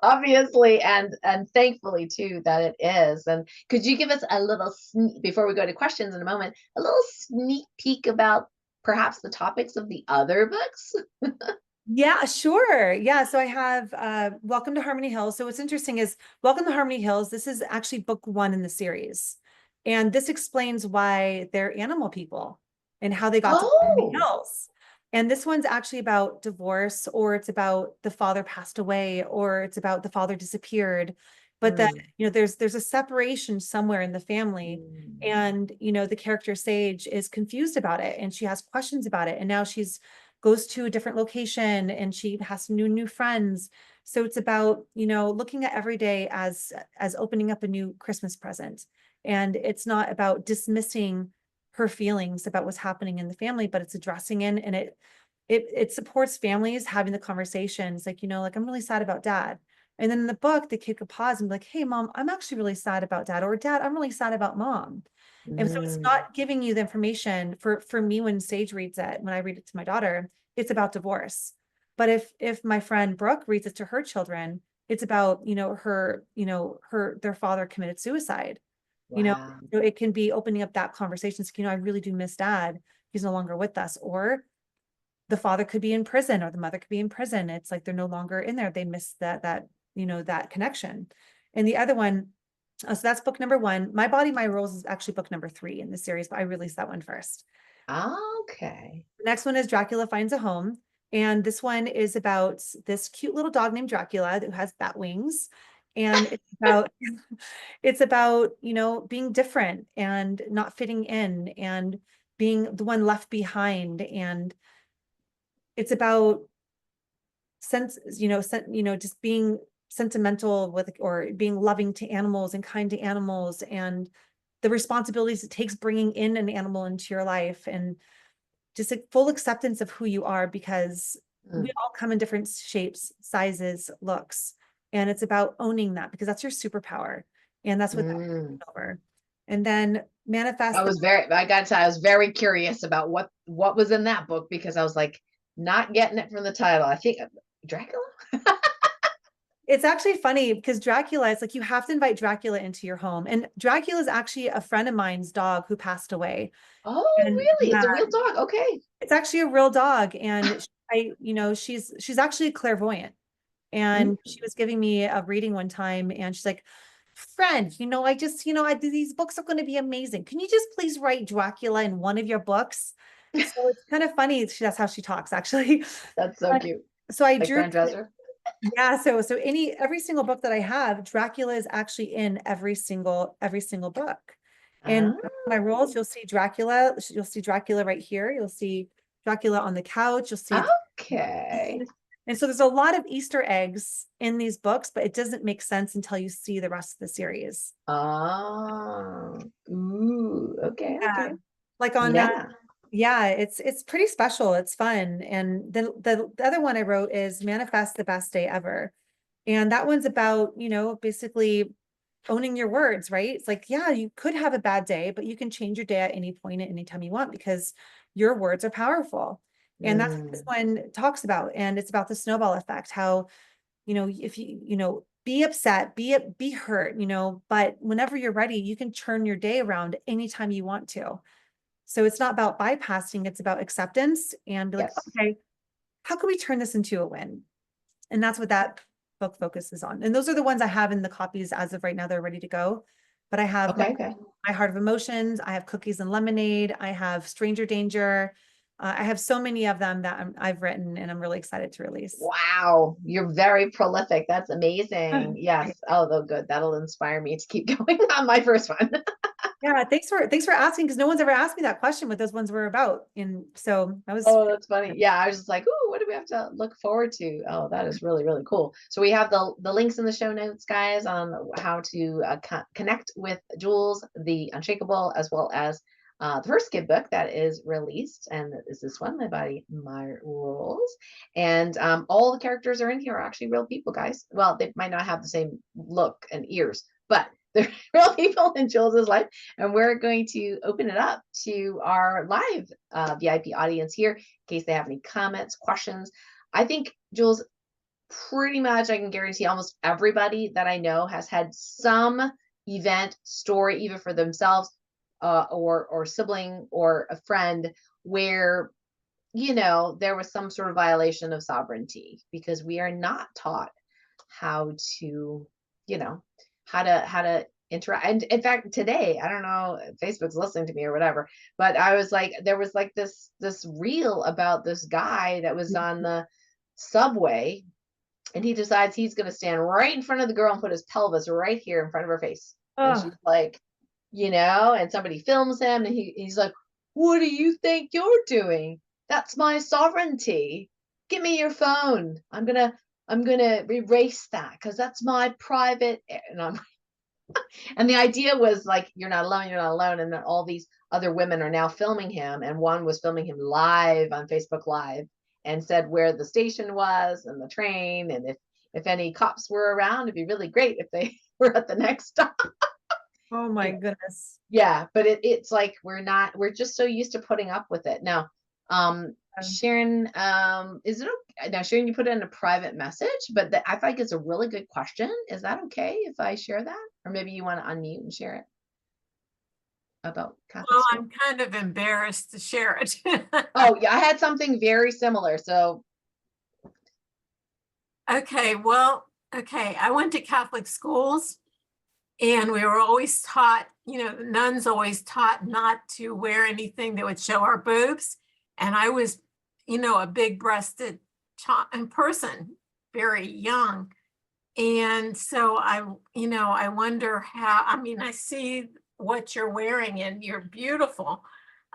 Obviously, and thankfully too that it is. And could you give us a little before we go to questions in a moment, a little sneak peek about perhaps the topics of the other books? Yeah, sure. Yeah. So I have Welcome to Harmony Hills. So what's interesting is Welcome to Harmony Hills. This is actually book 1 in the series. And this explains why they're animal people and how they got to Harmony Oh. Hills. And this one's actually about divorce, or it's about the father passed away, or it's about the father disappeared. But that, there's a separation somewhere in the family. Mm. And, the character Sage is confused about it, and she has questions about it. And now she's goes to a different location, and she has new friends. So it's about, looking at every day as opening up a new Christmas present. And it's not about dismissing her feelings about what's happening in the family, but it's addressing it, and it supports families having the conversations, like, like, I'm really sad about dad. And then in the book, the kid could pause and be like, hey, mom, I'm actually really sad about dad, or dad, I'm really sad about mom. And so it's Mm. not giving you the information. For me, when Sage reads it, when I read it to my daughter, it's about divorce. But if my friend Brooke reads it to her children, it's about, their father committed suicide. you know, Wow. so it can be opening up that conversation. So, I really do miss dad. He's no longer with us. Or the father could be in prison, or the mother could be in prison. It's like they're no longer in there. They miss that connection. And the other one, so that's book number 1. My Body, My Rules is actually book number 3 in the series, but I released that one first. Okay. The next one is Dracula Finds a Home. And this one is about this cute little dog named Dracula who has bat wings. And it's about it's about, being different and not fitting in, and being the one left behind. And it's about just being sentimental with, or being loving to animals and kind to animals, and the responsibilities it takes bringing in an animal into your life, and just a full acceptance of who you are, because we Mm. all come in different shapes, sizes, looks. And it's about owning that, because that's your superpower. And that's what that's Mm. over. And then manifest I gotta tell you, I was very curious about what was in that book, because I was like, not getting it from the title. I think Dracula? It's actually funny, because Dracula, it's like you have to invite Dracula into your home. And Dracula is actually a friend of mine's dog who passed away. Oh, And really? It's yeah, a real dog. Okay. it's actually a real dog. And she's actually a clairvoyant. Mm. And she was giving me a reading one time, and she's like, friend, I just, these books are going to be amazing. Can you just please write Dracula in one of your books? So it's kind of funny. That's how she talks, actually. That's so But- cute. So I Like drew, Fran Dresser. yeah. So every single book that I have, Dracula is actually in every single book. And Ah, my rules, you'll see Dracula. You'll see Dracula right here. You'll see Dracula on the couch. You'll see okay. And so there's a lot of Easter eggs in these books, but it doesn't make sense until you see the rest of the series. Ah, ooh, okay, Yeah. okay. Like on Yeah. yeah, it's pretty special. It's fun. And the other one I wrote is Manifest the Best Day Ever. And that one's about, basically owning your words, right? It's like, yeah, you could have a bad day, but you can change your day at any point, at any time you want, because your words are powerful. And that's what this Mm. one talks about. And it's about the snowball effect, how, if be upset, be hurt, but whenever you're ready, you can turn your day around anytime you want to. So it's not about bypassing, it's about acceptance, and be like, Yes. okay, how can we turn this into a win? And that's what that book focuses on. And those are the ones I have in the copies as of right now. They're ready to go. But I have Okay, okay. my Heart of Emotions. I have Cookies and Lemonade. I have Stranger Danger. I have so many of them that I've written, and I'm really excited to release. Wow, you're very prolific. That's amazing. Yes. Oh, though, good. That'll inspire me to keep going on my first one. Yeah, thanks for asking, because no one's ever asked me that question, what those ones were about. And so that was Oh, that's funny. Yeah, I was just like, "Ooh, what do we have to look forward to?" Oh, that is really, really cool. So we have the links in the show notes, guys, on how to connect with Jules, the Unshakable, as well as the first kid book that is released, and is this one, My Body, My Rules. And all the characters are in here are actually real people, guys. Well, they might not have the same look and ears, but they're real people in Jules's life. And we're going to open it up to our live VIP audience here in case they have any comments, questions. I think, Jules, pretty much I can guarantee almost everybody that I know has had some event, story, either for themselves or sibling or a friend, where there was some sort of violation of sovereignty, because we are not taught how to, you know, how to interact. And in fact, today, I don't know if Facebook's listening to me or whatever, but I was like, there was like this reel about this guy that was on the subway, and he decides he's going to stand right in front of the girl and put his pelvis right here in front of her face. And Oh, she's like, and somebody films him, and he's like, what do you think you're doing? That's my sovereignty. Give me your phone. I'm gonna erase that because that's my private. And the idea was like, you're not alone, you're not alone. And then all these other women are now filming him, and one was filming him live on Facebook Live and said where the station was and the train, and if any cops were around, it'd be really great if they were at the next stop. oh my goodness. Yeah, but it's like we're just so used to putting up with it. Now, Sharon, is it okay? Now, Sharon, you put it in a private message, but I think it's a really good question. Is that okay if I share that? Or maybe you want to unmute and share it about Catholic Well, school? I'm kind of embarrassed to share it. Oh, yeah, I had something very similar. So, Okay, well, okay, I went to Catholic schools, and we were always taught, the nuns always taught not to wear anything that would show our boobs. And I was, a big-breasted person, very young. And so I wonder how, I see what you're wearing and you're beautiful.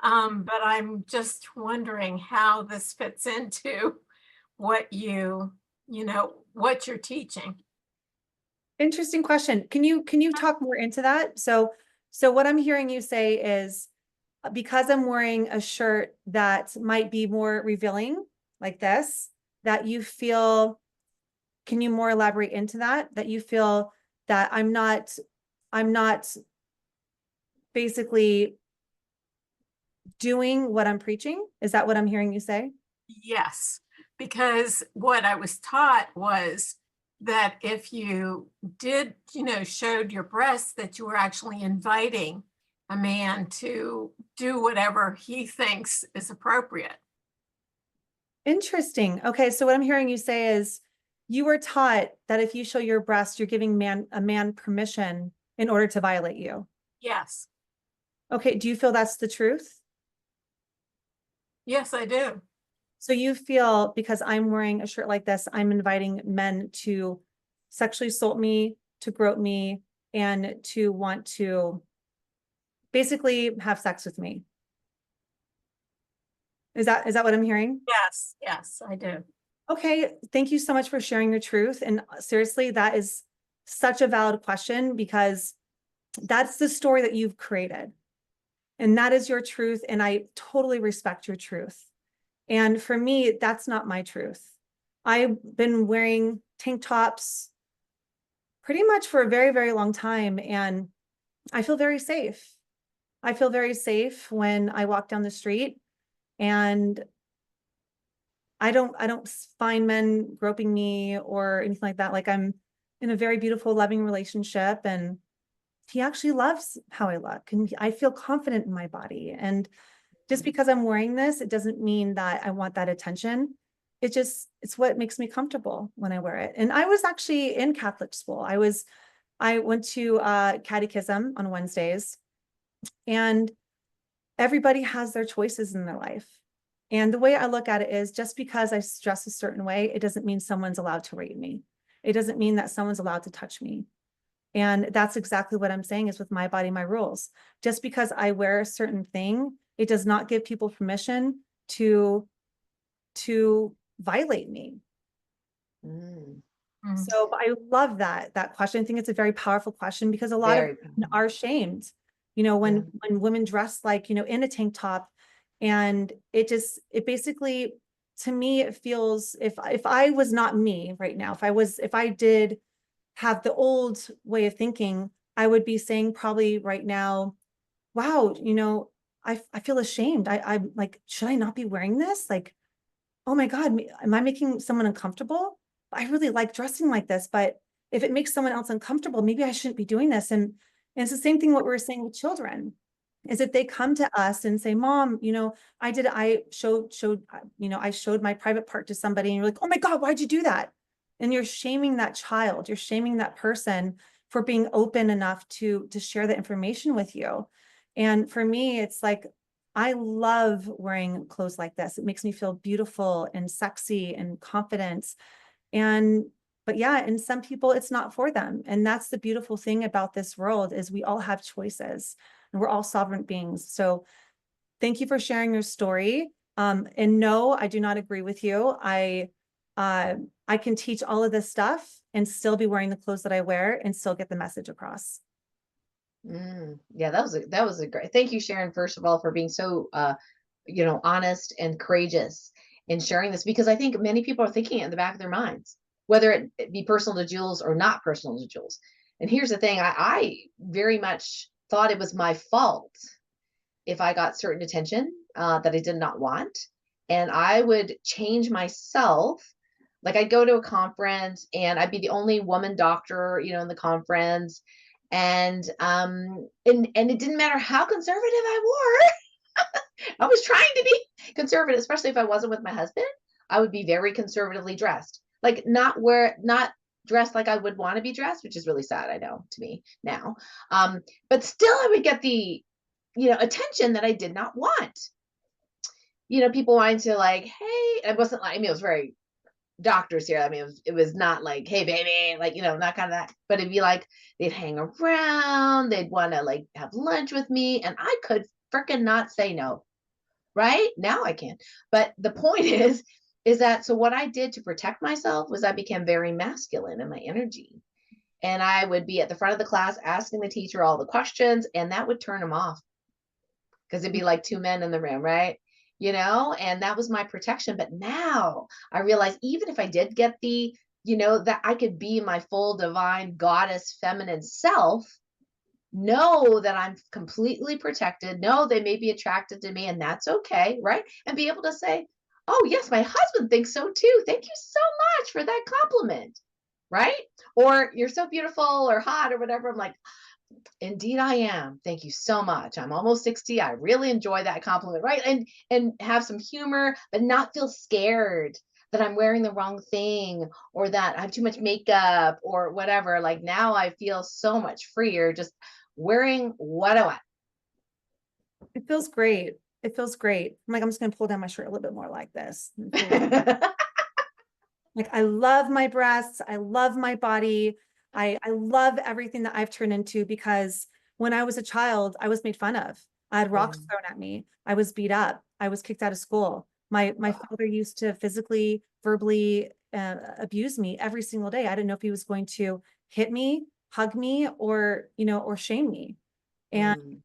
But I'm just wondering how this fits into what what you're teaching. Interesting question. Can you talk more into that? So what I'm hearing you say is, because I'm wearing a shirt that might be more revealing like this, that you feel, can you more elaborate into that? That you feel that I'm not basically doing what I'm preaching? Is that what I'm hearing you say? Yes, because what I was taught was that if you did, showed your breasts, that you were actually inviting a man to do whatever he thinks is appropriate. Interesting. Okay, so what I'm hearing you say is you were taught that if you show your breast, you're giving a man permission in order to violate you. Yes. Okay, do you feel that's the truth? Yes, I do. So you feel because I'm wearing a shirt like this, I'm inviting men to sexually assault me, to grope me, and to want to basically have sex with me. Is that what I'm hearing? Yes, I do. Okay, thank you so much for sharing your truth. And seriously, that is such a valid question, because that's the story that you've created. And that is your truth. And I totally respect your truth. And for me, that's not my truth. I've been wearing tank tops pretty much for a very, very long time. And I feel very safe. I feel very safe when I walk down the street, and I don't find men groping me or anything like that. Like, I'm in a very beautiful, loving relationship, and he actually loves how I look, and I feel confident in my body. And just because I'm wearing this, it doesn't mean that I want that attention. It's what makes me comfortable when I wear it. And I was actually in Catholic school. I went to catechism on Wednesdays, and everybody has their choices in their life. And the way I look at it is, just because I dress a certain way, it doesn't mean someone's allowed to rape me. It doesn't mean that someone's allowed to touch me. And that's exactly what I'm saying is with my body, my rules. Just because I wear a certain thing, it does not give people permission to violate me. mm, So I love that question. I think it's a very powerful question, because a lot of women are shamed, when women dress like, in a tank top, and it basically, to me, it feels, if I was not me right now, if I did have the old way of thinking, I would be saying probably right now, wow, I feel ashamed. I'm like, should I not be wearing this? Like, oh my God, am I making someone uncomfortable? I really like dressing like this, but if it makes someone else uncomfortable, maybe I shouldn't be doing this. And it's the same thing what we were saying with children, is if they come to us and say, Mom, I showed my private part to somebody, and you're like, oh my God, why'd you do that? And you're shaming that child, you're shaming that person, for being open enough to share the information with you. And for me, it's like, I love wearing clothes like this. It makes me feel beautiful and sexy and confident. But yeah, and some people, it's not for them. And that's the beautiful thing about this world, is we all have choices and we're all sovereign beings. So thank you for sharing your story. And no, I do not agree with you. I can teach all of this stuff and still be wearing the clothes that I wear and still get the message across. Yeah, that was a great, thank you, Sharon, first of all, for being so, honest and courageous in sharing this, because I think many people are thinking it in the back of their minds, whether it be personal to Jules or not personal to Jules. And here's the thing, I very much thought it was my fault if I got certain attention that I did not want. And I would change myself. Like, I'd go to a conference and I'd be the only woman doctor, in the conference. And it didn't matter how conservative I wore. I was trying to be conservative, especially if I wasn't with my husband. I would be very conservatively dressed, like not dressed like I would want to be dressed, which is really sad, I know, to me now. But still, I would get the attention that I did not want. People wanting to, like, hey, it wasn't like, it was very doctors here. It was not like, hey, baby, like, not kind of that, but it'd be like, they'd hang around, they'd want to, like, have lunch with me, and I could freaking not say no. Right now I can. But the point is that, so what I did to protect myself was I became very masculine in my energy. And I would be at the front of the class asking the teacher all the questions, and that would turn them off, because it'd be like two men in the room, right? And that was my protection. But now I realize, even if I did get that I could be my full divine goddess feminine self, know that I'm completely protected, know they may be attracted to me, and that's okay, right? And be able to say, oh yes, my husband thinks so too. Thank you so much for that compliment, right? Or, you're so beautiful or hot or whatever. I'm like, indeed I am. Thank you so much. I'm almost 60. I really enjoy that compliment, right? And have some humor, but not feel scared that I'm wearing the wrong thing, or that I have too much makeup or whatever. Like, now I feel so much freer just wearing what I want. It feels great. It feels great. I'm just going to pull down my shirt a little bit more like this. Like, I love my breasts. I love my body. I love everything that I've turned into, because when I was a child, I was made fun of. I had rocks thrown at me. I was beat up. I was kicked out of school. My father used to physically, verbally abuse me every single day. I didn't know if he was going to hit me, hug me, or shame me. And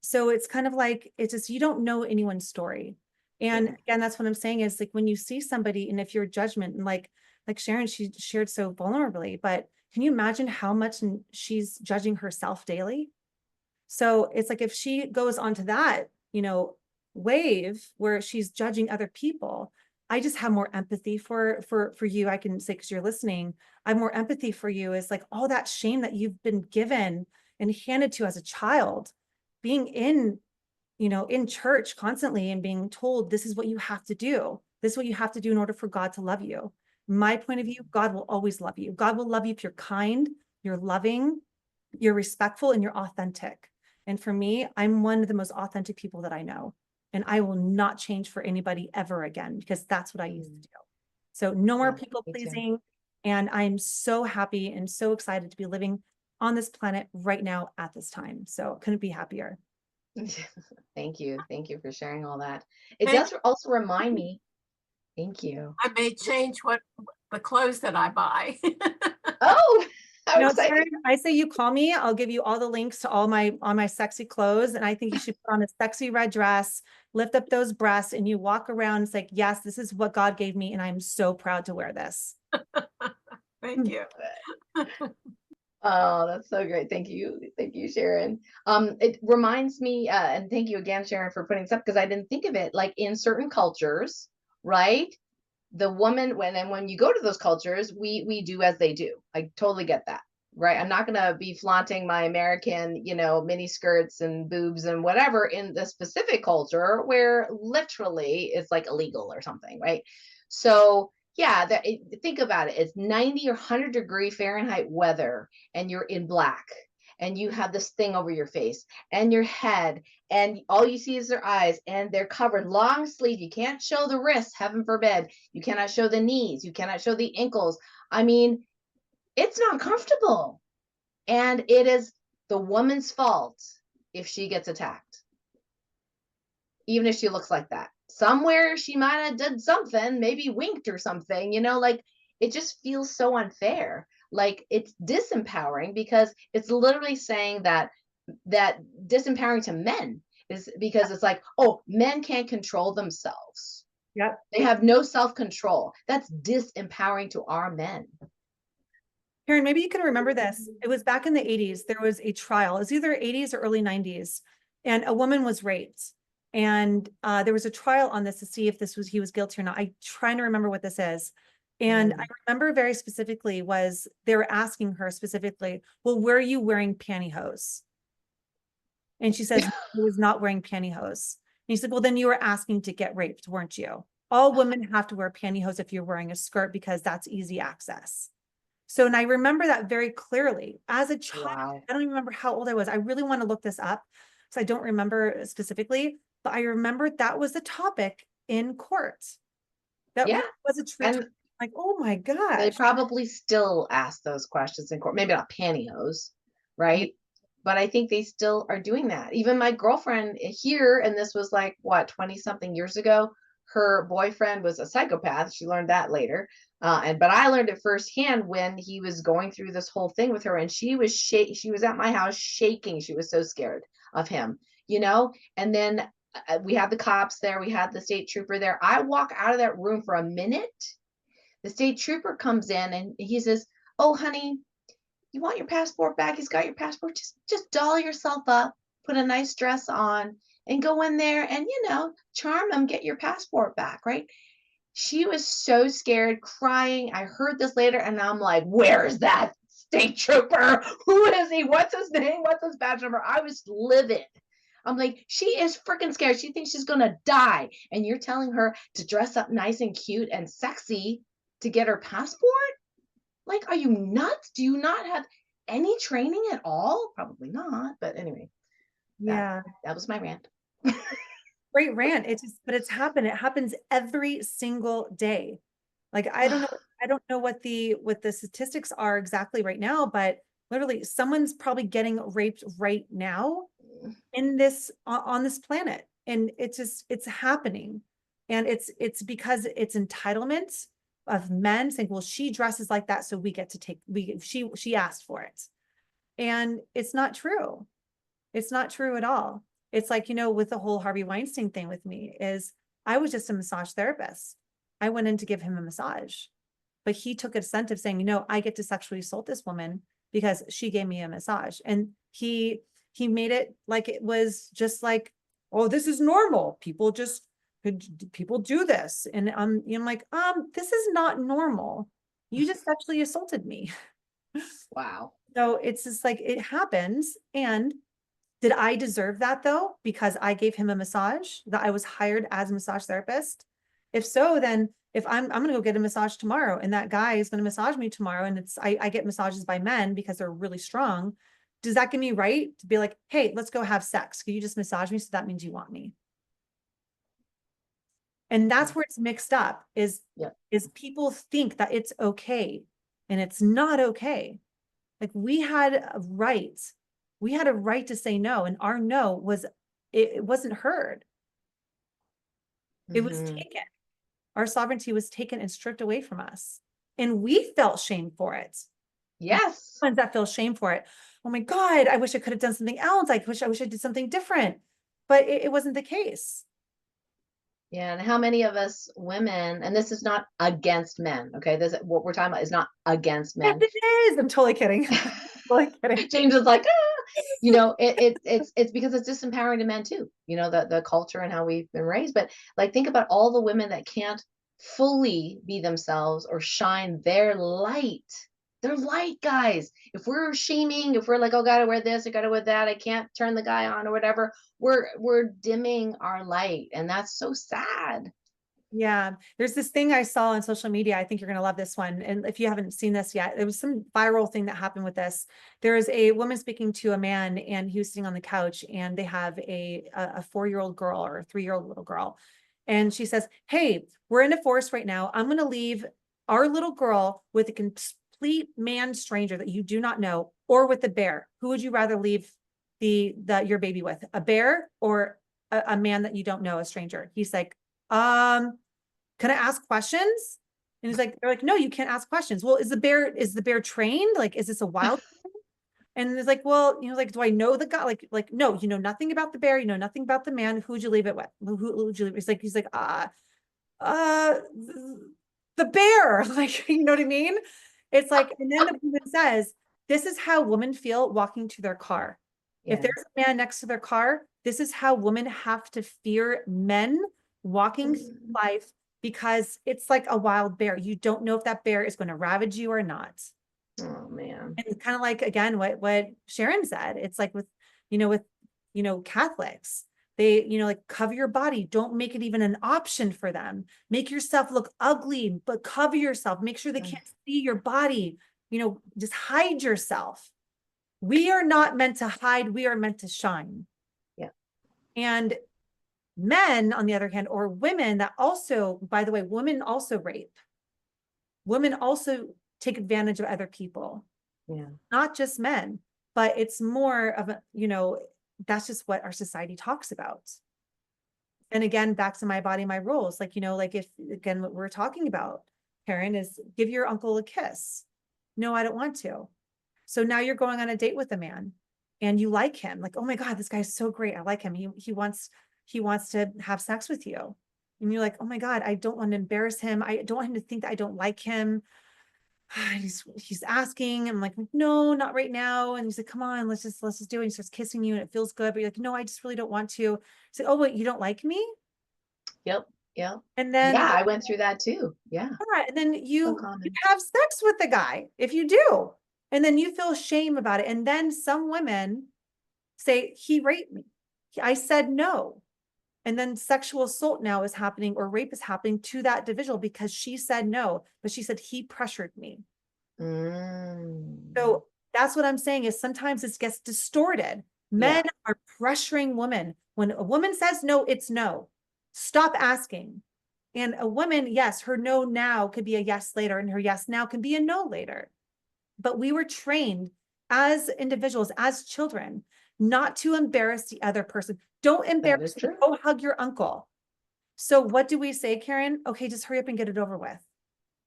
so it's kind of like, it's just, you don't know anyone's story. And again, that's what I'm saying, is like, when you see somebody, and if your judgment, and like Sharon, she shared so vulnerably, but can you imagine how much she's judging herself daily? So it's like, if she goes onto that, wave where she's judging other people, I just have more empathy for you. I can say, because you're listening, I have more empathy for you. Is like, all that shame that you've been given and handed to as a child, being in church constantly and being told, this is what you have to do. This is what you have to do in order for God to love you. My point of view, God will always love you. God will love you if you're kind, you're loving, you're respectful, and you're authentic. And for me, I'm one of the most authentic people that I know. And I will not change for anybody ever again, because that's what I used to do. So no more people pleasing. And I'm so happy and so excited to be living on this planet right now at this time. So couldn't be happier. Thank you. Thank you for sharing all that. It does also remind me. Thank you. I may change the clothes that I buy. Oh, Sharon, I say you call me. I'll give you all the links to all my sexy clothes. And I think you should put on a sexy red dress, lift up those breasts, and you walk around. It's like, yes, this is what God gave me, and I'm so proud to wear this. Thank you. Oh, that's so great. Thank you. Thank you, Sharon. It reminds me, and thank you again, Sharon, for putting this up, because I didn't think of it, like, in certain cultures, right? The woman, when you go to those cultures, we do as they do. I totally get that, right? I'm not going to be flaunting my American, mini skirts and boobs and whatever in the specific culture where literally it's like illegal or something, right? So Yeah, think about it. It's 90 or 100-degree Fahrenheit weather, and you're in black, and you have this thing over your face and your head, and all you see is their eyes, and they're covered long sleeve. You can't show the wrists, heaven forbid. You cannot show the knees. You cannot show the ankles. I mean, it's not comfortable. And it is the woman's fault if she gets attacked, even if she looks like that. Somewhere she might have did something, maybe winked or something, like it just feels so unfair. Like it's disempowering because it's literally saying that disempowering to men is because it's like, oh, men can't control themselves. Yep. They have no self-control. That's disempowering to our men. Karen, maybe you can remember this. It was back in the 80s. There was a trial. It was either 80s or early 90s. And a woman was raped. And there was a trial on this to see if he was guilty or not. I'm trying to remember what this is. And I remember very specifically they were asking her specifically, well, were you wearing pantyhose? And she says, I was not wearing pantyhose. And he said, well, then you were asking to get raped, weren't you? All women have to wear pantyhose if you're wearing a skirt because that's easy access. So, and I remember that very clearly as a child. Wow. I don't even remember how old I was. I really want to look this up. So I don't remember specifically, but I remember that was the topic in court. That Yeah. was a true, like, oh my gosh. They probably still ask those questions in court. Maybe not pantyhose, right? But I think they still are doing that. Even my girlfriend here, and this was like, what, 20-something years ago, her boyfriend was a psychopath. She learned that later. But I learned it firsthand when he was going through this whole thing with her, and she was at my house shaking. She was so scared of him, and then we had the cops there. We had the state trooper there. I walk out of that room for a minute. The state trooper comes in and he says, oh, honey, you want your passport back? He's got your passport. Just doll yourself up, put a nice dress on, and go in there and, charm them, get your passport back, right? She was so scared, crying. I heard this later, and I'm like, where is that state trooper? Who is he? What's his name? What's his badge number? I was livid. I'm like, she is freaking scared. She thinks she's going to die. And you're telling her to dress up nice and cute and sexy to get her passport? Like, are you nuts? Do you not have any training at all? Probably not. But anyway, yeah, that was my rant. Great rant. But it's happened. It happens every single day. Like, I don't know what the statistics are exactly right now, but literally someone's probably getting raped right now in on this planet. And it's happening. And it's because it's entitlement of men saying, well, she dresses like that, so we get to take, she asked for it. And it's not true. It's not true at all. It's like, with the whole Harvey Weinstein thing with me is I was just a massage therapist. I went in to give him a massage, but he took assent of saying, I get to sexually assault this woman because she gave me a massage. And he made it like it was just like, oh, this is normal. People do this. And I'm like, this is not normal. You just sexually assaulted me. Wow. So it's just like, it happens. And did I deserve that though? Because I gave him a massage, that I was hired as a massage therapist? If so, then if I'm going to go get a massage tomorrow and that guy is going to massage me tomorrow, and I get massages by men because they're really strong. Does that give me right to be like, hey, let's go have sex? Can you just massage me? So that means you want me. And that's where it's mixed up is people think that it's okay and it's not okay. Like we had a right to say no, and our no it wasn't heard. It was taken. Our sovereignty was taken and stripped away from us. And we felt shame for it. Yes. Ones that feel shame for it. Oh my God, I wish I could have done something else. I wish I did something different. But it wasn't the case. Yeah, and how many of us women, and this is not against men, okay? What we're talking about is not against men. Yes, it is. I'm totally kidding. James is like, it's because it's disempowering to men too. The culture and how we've been raised. But like, think about all the women that can't fully be themselves or shine their light. They're light, guys. If we're shaming, if we're like, oh, gotta wear this, I gotta wear that, I can't turn the guy on or whatever, we're dimming our light, and that's so sad. Yeah, there's this thing I saw on social media. I think you're going to love this one. And if you haven't seen this yet, there was some viral thing that happened with this. There is a woman speaking to a man, and he was sitting on the couch, and they have a 4-year-old girl or a 3-year-old little girl. And she says, "Hey, we're in a forest right now. I'm going to leave our little girl with a complete man stranger that you do not know, or with a bear. Who would you rather leave your baby with? A bear or a man that you don't know, a stranger?" He's like, "Can I ask questions?" And he's like, they're like, "No, you can't ask questions." "Well, is the bear trained? Like, is this a wild?" And it's like, "Well, like, do I know the guy?" Like, "No, you know nothing about the bear. You know nothing about the man. Who'd you leave it with? Who would you leave?" He's like, uh, the bear." Like, you know what I mean? It's like, and then the woman says, "This is how women feel walking to their car. If Yeah. there's a man next to their car, this is how women have to fear men walking through life, because it's like a wild bear. You don't know if that bear is going to ravage you or not." Oh man. And it's kind of like, again, what Sharon said. It's like with Catholics, they, like, cover your body. Don't make it even an option for them. Make yourself look ugly, but cover yourself. Make sure they can't see your body. Just hide yourself. We are not meant to hide. We are meant to shine. Yeah. And men, on the other hand, or women that also, by the way, women also rape. Women also take advantage of other people. Yeah. Not just men, but it's more of a, that's just what our society talks about. And again, back to my body, my rules. Like, like, if, again, what we're talking about, Karen, is give your uncle a kiss. "No, I don't want to." So now you're going on a date with a man and you like him. Like, "Oh my God, this guy's so great. I like him. He wants to have sex with you." And you're like, "Oh my God, I don't want to embarrass him. I don't want him to think that I don't like him." He's asking. I'm like, "No, not right now." And he's like, "Come on, let's just do it." And he starts kissing you and it feels good, but you're like, "No, I just really don't want to." Say, "Oh, wait, you don't like me?" Yep. Yep. And then, Yeah, I went through that too. Yeah. yeah, and then So you common. have sex with the guy, if you do, and then you feel shame about it. And then some women say, "He raped me. I said no." And then sexual assault now is happening, or rape is happening to that individual because she said no, but she said, "He pressured me." Mm. So that's what I'm saying, is sometimes it gets distorted. Men are pressuring women. When a woman says no, it's no. Stop asking. And a woman, yes, her no now could be a yes later, and her yes now can be a no later. But we were trained as individuals, as children, not to embarrass the other person. Don't That is embarrass me. true. Go hug your uncle. So what do we say, Karen? "Okay, just hurry up and get it over with."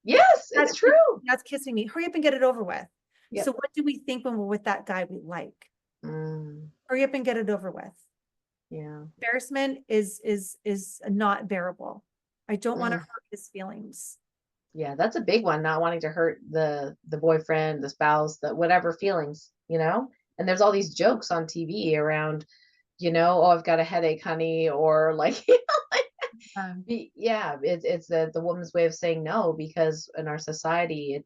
Yes, it's true. That's kissing me. Hurry up and get it over with. Yep. So what do we think when we're with that guy we like? Mm. Hurry up and get it over with. Yeah. Embarrassment is not bearable. I don't want to Mm. hurt his feelings. Yeah, that's a big one, not wanting to hurt the boyfriend, the spouse, the whatever feelings, And there's all these jokes on TV around, "Oh, I've got a headache, honey," or like, yeah, it's the woman's way of saying no, because in our society,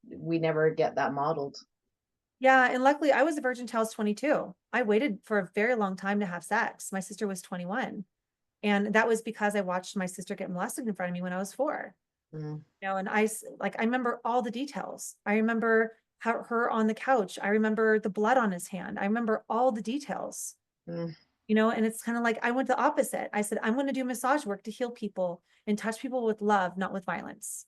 we never get that modeled. Yeah, and luckily I was a virgin till I was 22. I waited for a very long time to have sex. My sister was 21. And that was because I watched my sister get molested in front of me when I was 4. Mm. And I remember all the details. I remember her on the couch. I remember the blood on his hand. I remember all the details. Mm. And it's kind of like I went the opposite. I said, "I'm going to do massage work to heal people and touch people with love, not with violence."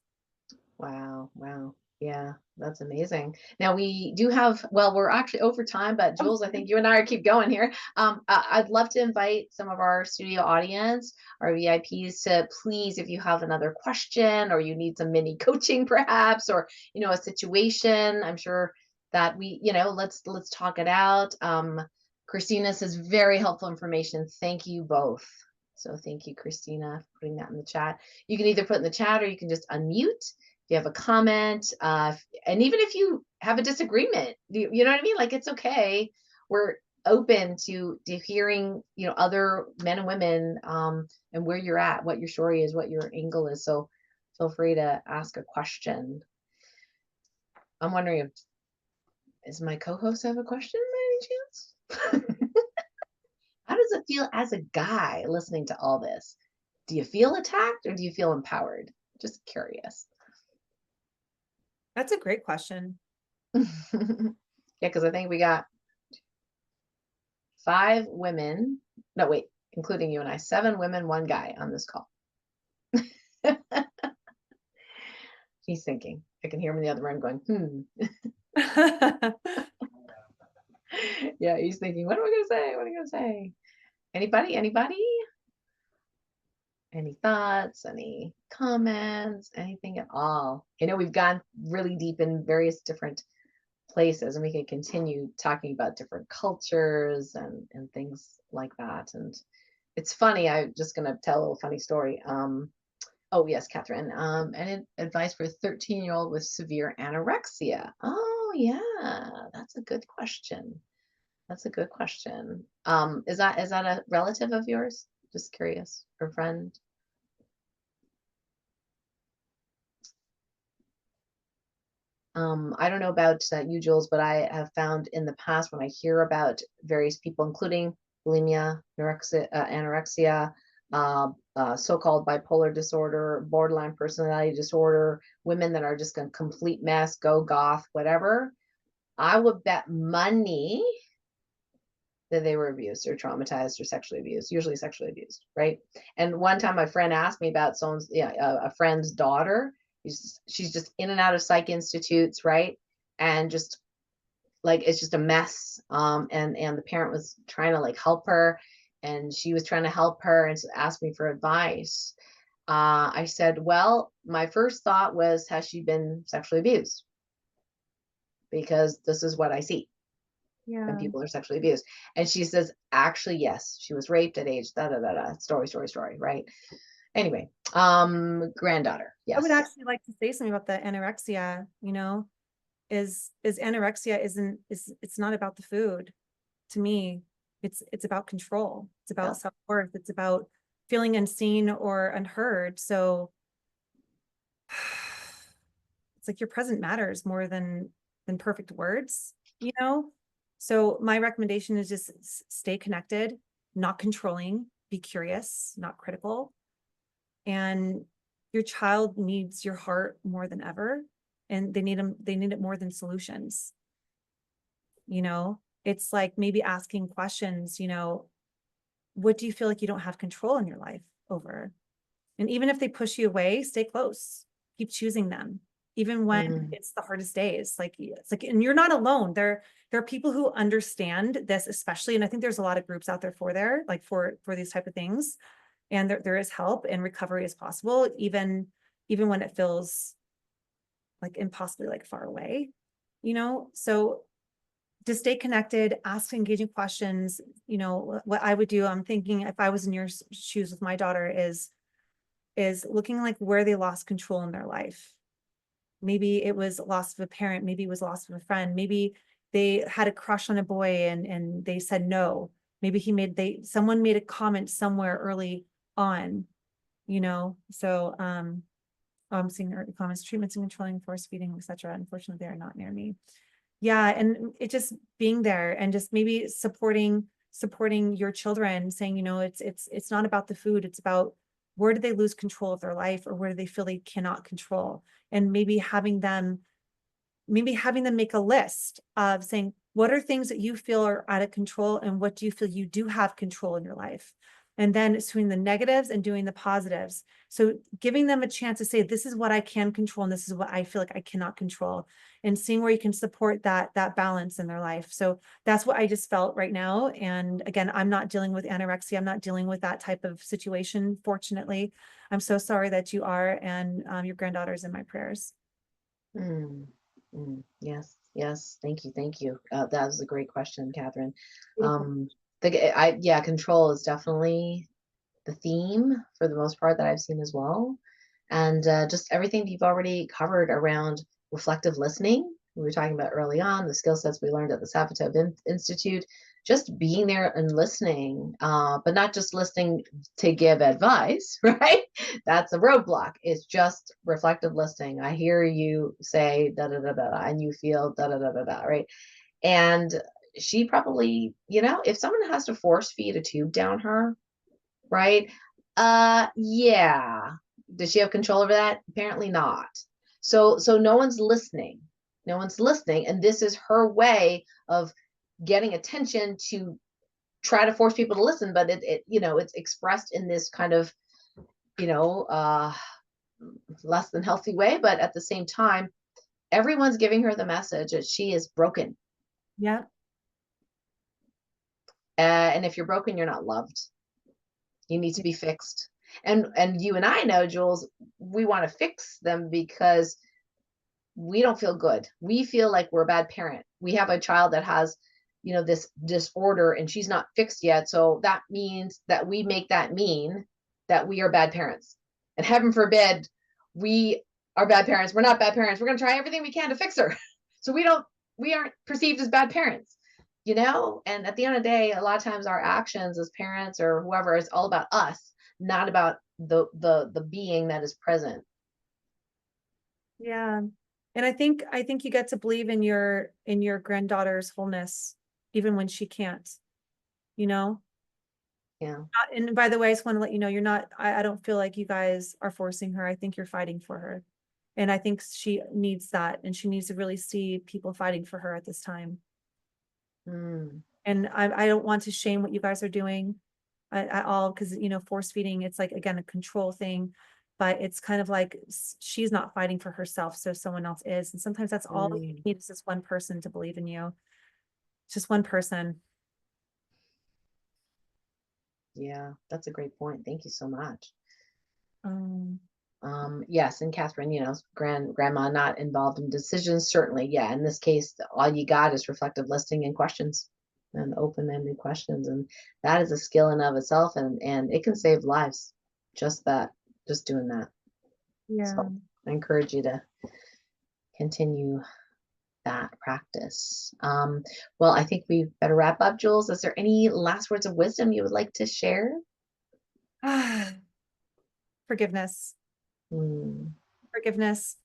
Wow. Wow. Yeah, that's amazing. Now we do have, well, we're actually over time, but Oh, Jules, I think you and I are keep going here. I'd love to invite some of our studio audience, our VIPs, to please, if you have another question or you need some mini coaching perhaps, or, a situation, I'm sure that let's talk it out. Christina says very helpful information. Thank you both. So thank you, Christina, for putting that in the chat. You can either put in the chat or you can just unmute if you have a comment, and even if you have a disagreement, you know what I mean? Like, it's okay. We're open to hearing, other men and women, and where you're at, what your story is, what your angle is. So feel free to ask a question. I'm wondering if, is my co-host have a question by any chance? How does it feel as a guy listening to all this? Do you feel attacked or do you feel empowered? Just curious. That's a great question. Yeah, because I think we got 5 women. No, wait, including you and I, 7 women, 1 guy on this call. He's thinking. I can hear him in the other room going, Yeah, he's thinking, what am I going to say? What am I going to say? Anybody? Any thoughts, any comments, anything at all? I know we've gone really deep in various different places, and we can continue talking about different cultures and things like that. And it's funny, I'm just going to tell a little funny story. Oh yes, Catherine. And advice for a 13-year-old with severe anorexia. Oh yeah, that's a good question. That's a good question. Is that a relative of yours? Just curious, or friend? I don't know about you, Jules, but I have found in the past when I hear about various people, including bulimia, anorexia, so-called bipolar disorder, borderline personality disorder, women that are just a complete mess, go goth, whatever, I would bet money that they were abused or traumatized or sexually abused, usually sexually abused, right? And one time my friend asked me about someone's, a friend's daughter. She's just in and out of psych institutes, right? And just like, it's just a mess. And the parent was trying to like help her, and she was trying to help her and asked me for advice. I said, well, my first thought was, has she been sexually abused? Because this is what I see. Yeah. And people are sexually abused. And she says, actually, yes, she was raped at age story, right? Anyway, granddaughter. Yes. I would actually like to say something about the anorexia, is anorexia it's not about the food. To me, it's about control. It's about self-worth. It's about feeling unseen or unheard. So it's like your present matters more than perfect words, So my recommendation is just stay connected, not controlling, be curious, not critical. And your child needs your heart more than ever. And they need it more than solutions. It's like maybe asking questions, what do you feel like you don't have control in your life over? And even if they push you away, stay close, keep choosing them. Even when it's the hardest days, it's like, and you're not alone. There are people who understand this, especially, and I think there's a lot of groups out there for these type of things, and there is help and recovery is possible, even when it feels like impossibly like far away, So to stay connected, ask engaging questions. What I would do, I'm thinking if I was in your shoes with my daughter, is looking like where they lost control in their life. Maybe it was loss of a parent. Maybe it was loss of a friend. Maybe they had a crush on a boy and they said no. Maybe someone made a comment somewhere early on, So I'm seeing comments, treatments and controlling, force feeding, etc. Unfortunately, they are not near me. Yeah, and it just being there and just maybe supporting your children, saying, it's not about the food. It's about where do they lose control of their life, or where do they feel they cannot control, and maybe having them make a list of saying, what are things that you feel are out of control, and what do you feel you do have control in your life? And then doing the negatives and doing the positives. So giving them a chance to say, this is what I can control, and this is what I feel like I cannot control, and seeing where you can support that balance in their life. So that's what I just felt right now. And again, I'm not dealing with anorexia. I'm not dealing with that type of situation, fortunately. I'm so sorry that you are, and your granddaughter's in my prayers. Yes. Thank you. That was a great question, Catherine. Beautiful. Control is definitely the theme for the most part that I've seen as well. And just everything you've already covered around reflective listening. We were talking about early on, the skill sets we learned at the 𝗟𝗡𝗡 Institute, just being there and listening, but not just listening to give advice, right? That's a roadblock. It's just reflective listening. I hear you say da da da da, and you feel da da da da da, right? And she probably, if someone has to force feed a tube down her, right? Yeah. Does she have control over that? Apparently not. So no one's listening. No one's listening, and this is her way of getting attention to try to force people to listen, but it's expressed in this kind of, you know, less than healthy way, but at the same time, everyone's giving her the message that she is broken. Yeah. And if you're broken, you're not loved. You need to be fixed. And you and I know, Jules, we want to fix them because we don't feel good. We feel like we're a bad parent. We have a child that has, this disorder and she's not fixed yet. So that means that we make that mean that we are bad parents. And heaven forbid we are bad parents. We're not bad parents. We're going to try everything we can to fix her. So we aren't perceived as bad parents, and at the end of the day, a lot of times our actions as parents or whoever is all about us, not about the being that is present. Yeah. And I think you get to believe in your granddaughter's wholeness, even when she can't, you know? Yeah. And by the way, I just want to let you know, you're not, I don't feel like you guys are forcing her. I think you're fighting for her. And I think she needs that. And she needs to really see people fighting for her at this time. Mm. And I don't want to shame what you guys are doing at all, because, force feeding, it's like, again, a control thing, but it's kind of like she's not fighting for herself, so someone else is. And sometimes that's all you need, is just one person to believe in you. Just one person. Yeah, that's a great point. Thank you so much. Um, Yes, and Catherine, grandma not involved in decisions, certainly. Yeah, in this case, all you got is reflective listening and questions and open-ended questions. And that is a skill in of itself, and it can save lives. Just doing that. yeah. So I encourage you to continue that practice. Well, I think we better wrap up, Jules. Is there any last words of wisdom you would like to share? Forgiveness. Mm. Forgiveness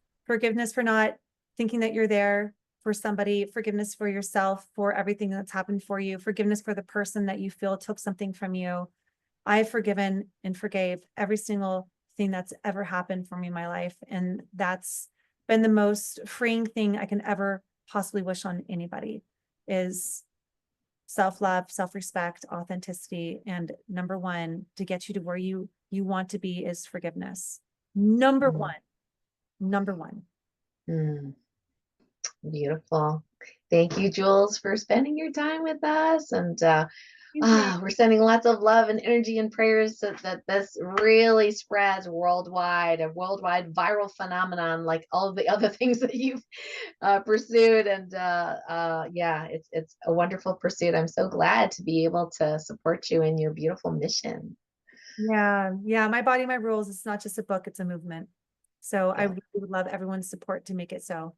for not thinking that you're there for somebody, forgiveness for yourself, for everything that's happened for you, forgiveness for the person that you feel took something from you. I've forgiven and forgave every single thing that's ever happened for me in my life. And that's been the most freeing thing I can ever possibly wish on anybody, is self-love, self-respect, authenticity. And number one, to get you to where you want to be, is forgiveness. Number one. Mm. Beautiful. Thank you, Jules, for spending your time with us. And we're sending lots of love and energy and prayers so that this really spreads worldwide, a worldwide viral phenomenon like all of the other things that you've pursued. And yeah, it's a wonderful pursuit. I'm so glad to be able to support you in your beautiful mission. Yeah. My Body, My Rules. It's not just a book, it's a movement. So I Yeah. really would love everyone's support to make it so.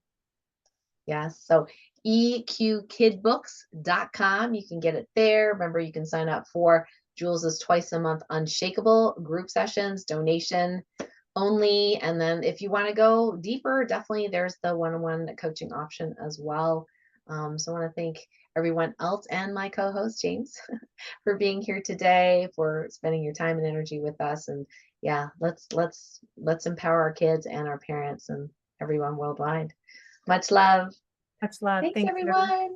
Yes. So eqkidbooks.com. You can get it there. Remember, you can sign up for Jules's twice a month Unshakable group sessions, donation only. And then if you want to go deeper, definitely there's the one-on-one coaching option as well. So I want to thank everyone else and my co-host James for being here today, for spending your time and energy with us. And yeah, let's empower our kids and our parents and everyone worldwide. Much love. Much love. Thanks, Thank you. everyone.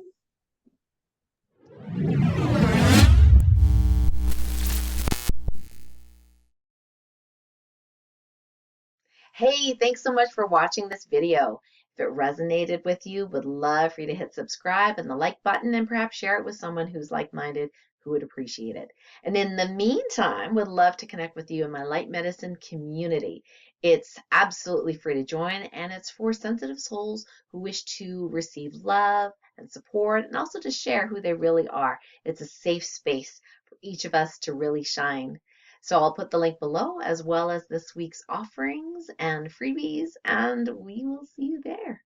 Hey, thanks so much for watching this video. If it resonated with you, would love for you to hit subscribe and the like button, and perhaps share it with someone who's like-minded who would appreciate it. And in the meantime, would love to connect with you in my light medicine community. It's absolutely free to join, and it's for sensitive souls who wish to receive love and support, and also to share who they really are. It's a safe space for each of us to really shine. So I'll put the link below, as well as this week's offerings and freebies, and we will see you there.